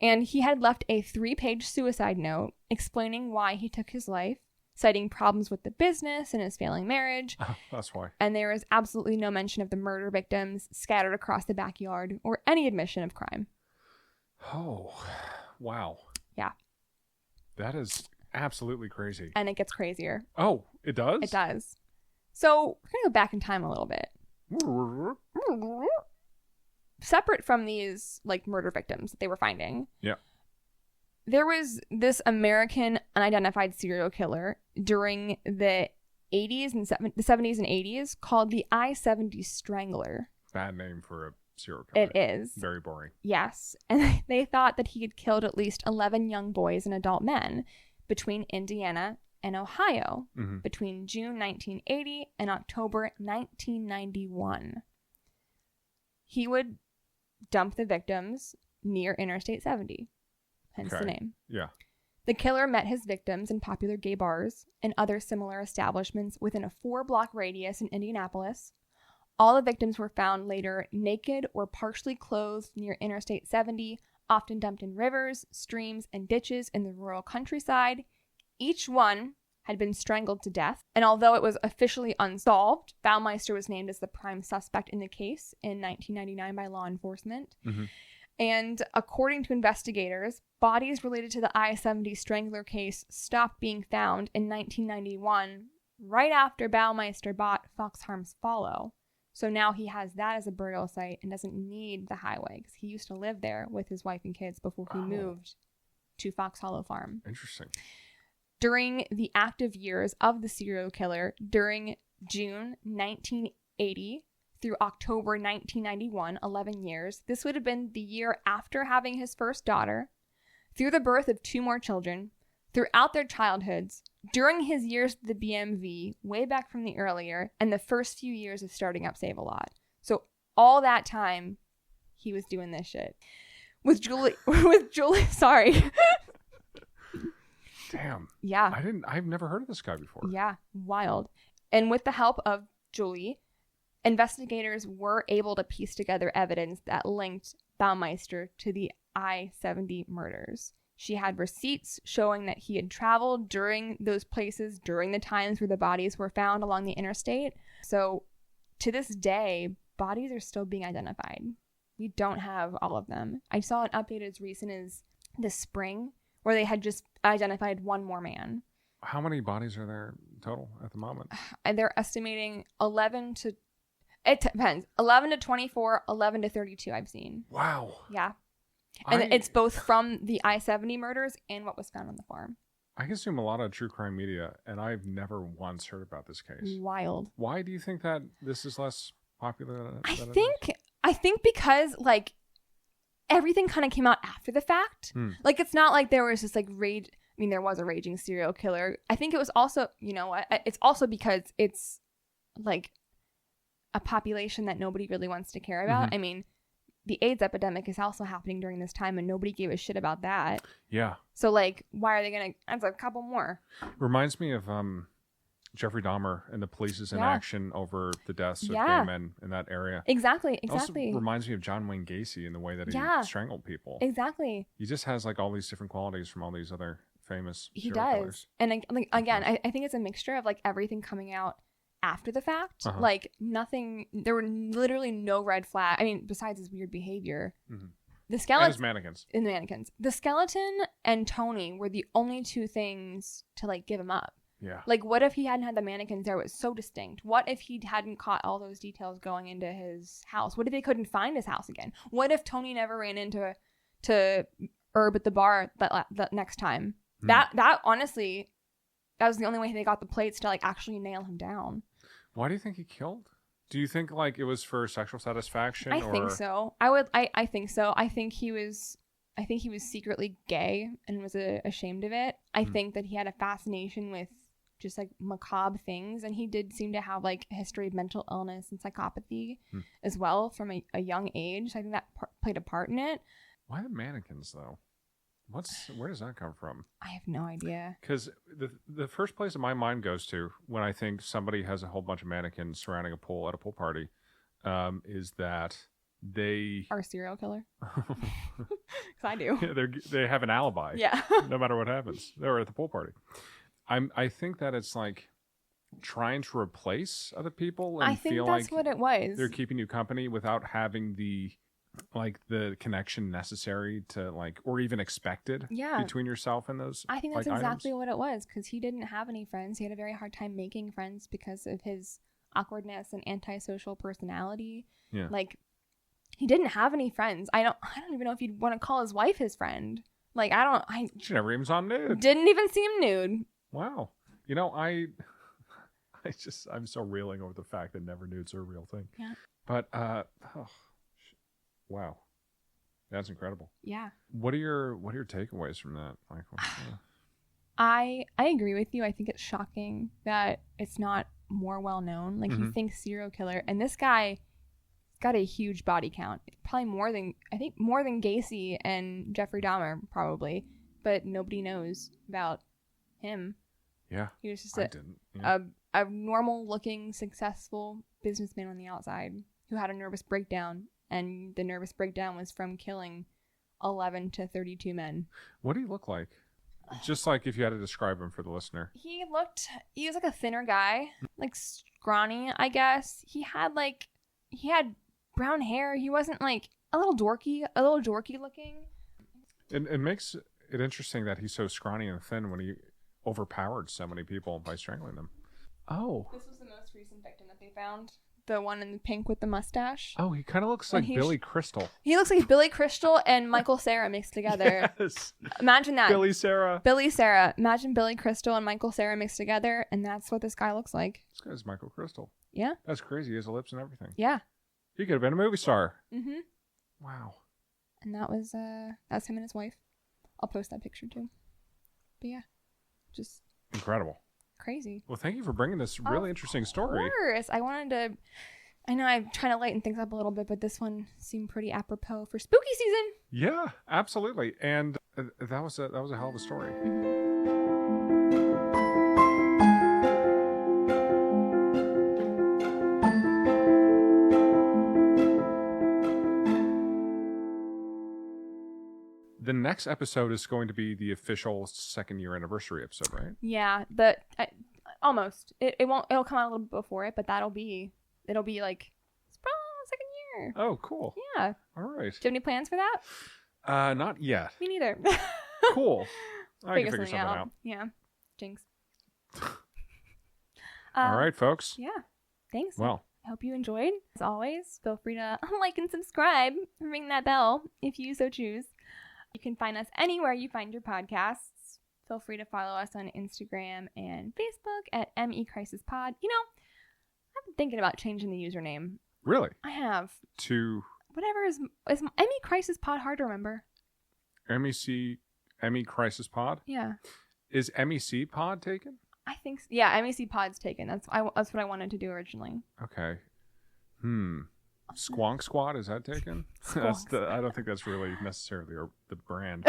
And he had left a 3-page suicide note explaining why he took his life, citing problems with the business and his failing marriage. Oh, that's why. And there is absolutely no mention of the murder victims scattered across the backyard or any admission of crime. Oh, wow. Yeah. That is absolutely crazy. And it gets crazier. Oh, it does? It does. So we're going to go back in time a little bit. Separate from these, like, murder victims that they were finding. Yeah. There was this American unidentified serial killer during the 80s and the 70s and 80s called the I-70 Strangler. Bad name for a serial killer. It is. Very boring. Yes. And they thought that he had killed at least 11 young boys and adult men between Indiana and Ohio between June 1980 and October 1991. He would dump the victims near Interstate 70. Hence the name. Yeah. The killer met his victims in popular gay bars and other similar establishments within a 4-block radius in Indianapolis. All the victims were found later naked or partially clothed near Interstate 70, often dumped in rivers, streams, and ditches in the rural countryside. Each one had been strangled to death, and although it was officially unsolved, Baumeister was named as the prime suspect in the case in 1999 by law enforcement. And according to investigators, bodies related to the I-70 Strangler case stopped being found in 1991, right after Baumeister bought Fox Farms Follow. So now he has that as a burial site and doesn't need the highway because he used to live there with his wife and kids before he moved to Fox Hollow Farm. Interesting. During the active years of the serial killer, during June 1980 through October 1991, 11 years, this would have been the year after having his first daughter, through the birth of 2 more children, throughout their childhoods, during his years at the BMV, way back from the earlier, and the first few years of starting up Save-A-Lot. So all that time, he was doing this shit. With Julie, sorry. Damn. Yeah. I've never heard of this guy before. Yeah, wild. And with the help of Julie, investigators were able to piece together evidence that linked Baumeister to the I-70 murders. She had receipts showing that he had traveled during those places during the times where the bodies were found along the interstate. So to this day, bodies are still being identified. We don't have all of them. I saw an update as recent as this spring where they had just identified 1 more man. How many bodies are there total at the moment? And they're estimating 11 to... It depends. 11 to 24, 11 to 32 I've seen. Wow. Yeah. And it's both from the I-70 murders and what was found on the farm. I consume a lot of true crime media, and I've never once heard about this case. Wild. Why do you think that this is less popular than I think because, like, everything kind of came out after the fact. Like, it's not like there was just, like, rage. I mean, there was a raging serial killer. I think it was also, you know what? It's also because it's, like, a population that nobody really wants to care about. I mean, the AIDS epidemic is also happening during this time, and nobody gave a shit about that. Yeah. So, like, why are they going to... That's a couple more. Reminds me of Jeffrey Dahmer and the police's inaction over the deaths of gay men in that area. Exactly. It also reminds me of John Wayne Gacy in the way that he strangled people. Exactly. He just has, like, all these different qualities from all these other famous He serial does. killers. And, like, again, I think it's a mixture of, like, everything coming out after the fact. Like, nothing... There were literally no red flag. I mean, besides his weird behavior. The skeleton... And his mannequins. In the mannequins. The skeleton and Tony were the only two things to, like, give him up. Yeah. Like, what if he hadn't had the mannequins there? It was so distinct. What if he hadn't caught all those details going into his house? What if they couldn't find his house again? What if Tony never ran into Herb at the bar that next time? That honestly, that was the only way they got the plates to, like, actually nail him down. Why do you think he killed? Do you think, like, it was for sexual satisfaction? I think so. I think so. I think he was secretly gay and was ashamed of it. I think that he had a fascination with just, like, macabre things, and he did seem to have, like, a history of mental illness and psychopathy as well from a young age. So I think that played a part in it. Why the mannequins, though? Where does that come from? I have no idea. Because the first place that my mind goes to when I think somebody has a whole bunch of mannequins surrounding a pool at a pool party is that they are a serial killer. Because I do. They have an alibi. Yeah. No matter what happens, they're at the pool party. I think that it's like trying to replace other people and I think feel that's like what it was. They're keeping you company without having the connection necessary to, like, or even expected between yourself and those. I think that's, like, exactly items. What it was, because he didn't have any friends. He had a very hard time making friends because of his awkwardness and antisocial personality. Yeah. Like, he didn't have any friends. I don't even know if you'd want to call his wife his friend. Like, She never even saw him nude. Didn't even see him nude. Wow. You know, I'm so reeling over the fact that never nudes are a real thing. Yeah. But wow, that's incredible. Yeah. What are your takeaways from that, Michael? I agree with you. I think it's shocking that it's not more well known. Like, you think serial killer, and this guy got a huge body count, probably more than Gacy and Jeffrey Dahmer, probably, but nobody knows about him. Yeah. He was just a normal looking, successful businessman on the outside who had a nervous breakdown, and the nervous breakdown was from killing 11 to 32 men. What do he look like? Just like if you had to describe him for the listener. He was like a thinner guy, like scrawny, I guess. He had brown hair. He wasn't, like, a little dorky looking. It makes it interesting that he's so scrawny and thin when he overpowered so many people by strangling them. Oh. This was the most recent victim that they found. The one in the pink with the mustache. Oh, he kind of looks like Billy Crystal. He looks like Billy Crystal and Michael Cera mixed together. Yes. Imagine that. Billy Cera. Imagine Billy Crystal and Michael Cera mixed together, and that's what this guy looks like. This guy's Michael Crystal. Yeah. That's crazy. He has lips and everything. Yeah. He could have been a movie star. Mm-hmm. Wow. And that's him and his wife. I'll post that picture too. But yeah, just incredible. Crazy. Well, thank you for bringing this really interesting story. Of course. I know I'm trying to lighten things up a little bit, but this one seemed pretty apropos for spooky season. Yeah, absolutely. And that was a hell of a story. The next episode is going to be the official 2nd year anniversary episode, right? Yeah, almost. It'll come out a little bit before it, but it'll be like second year. Oh, cool. Yeah. All right. Do you have any plans for that? Not yet. Me neither. Cool. I can figure something out. Yeah. Jinx. All right, folks. Yeah. Thanks. Well, I hope you enjoyed. As always, feel free to like and subscribe and ring that bell if you so choose. You can find us anywhere you find your podcasts. Feel free to follow us on Instagram and Facebook at MECrisisPod. You know, I've been thinking about changing the username. Really? I have. To? Whatever is MECrisisPod hard to remember? ME Crisis Pod? Yeah. Is MEC Pod taken? I think so. Yeah, MEC Pod's taken. That's what I wanted to do originally. Okay. Squonk Squad, is that taken? I don't think that's really necessarily the brand.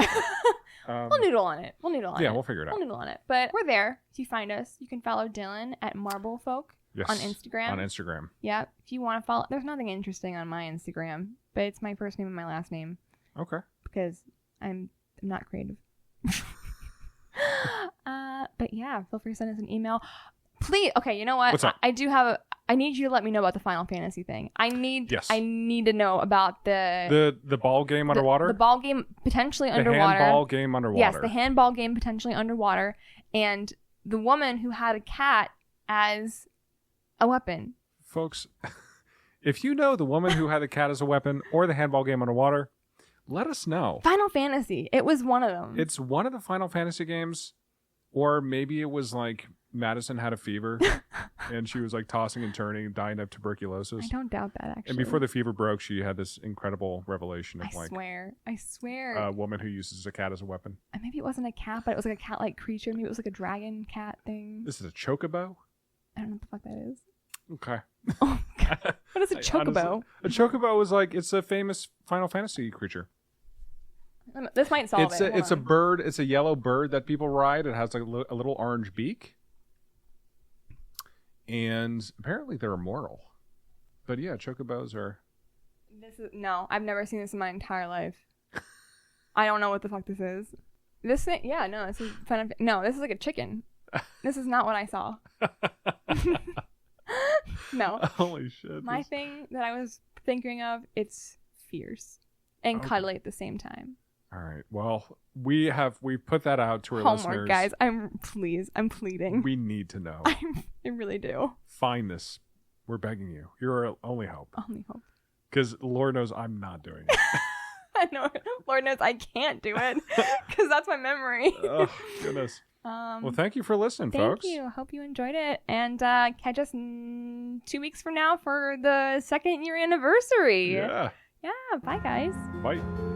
We'll noodle on it. Yeah, we'll figure it out. We'll noodle on it. But we're there. If you find us, you can follow Dylan at Marblefolk on Instagram. On Instagram. Yeah. If you want to follow, there's nothing interesting on my Instagram, but it's my first name and my last name. Okay. Because I'm not creative. But yeah, feel free to send us an email. Please. Okay, you know what? What's up? I need you to let me know about the Final Fantasy thing. I need to know about the ball game underwater. The ball game potentially underwater. The handball game underwater. Yes, the handball game potentially underwater, and the woman who had a cat as a weapon. Folks, if you know the woman who had the cat as a weapon or the handball game underwater, let us know. Final Fantasy. It was one of them. It's one of the Final Fantasy games, or maybe it was like Madison had a fever and she was like tossing and turning, dying of tuberculosis. I don't doubt that, actually. And before the fever broke, she had this incredible revelation of I swear. A woman who uses a cat as a weapon. And maybe it wasn't a cat, but it was like a cat-like creature. Maybe it was like a dragon cat thing. This is a chocobo? I don't know what the fuck that is. Okay. Oh, God. What is a chocobo? Honestly, a chocobo is like, it's a famous Final Fantasy creature. This might solve it. It's a bird. It's a yellow bird that people ride. It has like a little orange beak. And apparently they're immortal. But yeah, chocobos are... No, I've never seen this in my entire life. I don't know what the fuck this is. This thing... Yeah, no, this is... No, this is like a chicken. This is not what I saw. No. Holy shit. My thing that I was thinking of, it's fierce and cuddly at the same time. All right. Well, we put that out to our Homework, listeners. guys. I'm pleading. We need to know. I really do. Find this. We're begging you. You're our only hope. Only hope. Because Lord knows I'm not doing it. I know. Lord knows I can't do it. Because that's my memory. Oh, goodness. Well, thank you for listening, folks. Thank you. Hope you enjoyed it. And catch us 2 weeks from now for the 2nd year anniversary. Yeah. Yeah. Bye, guys. Bye.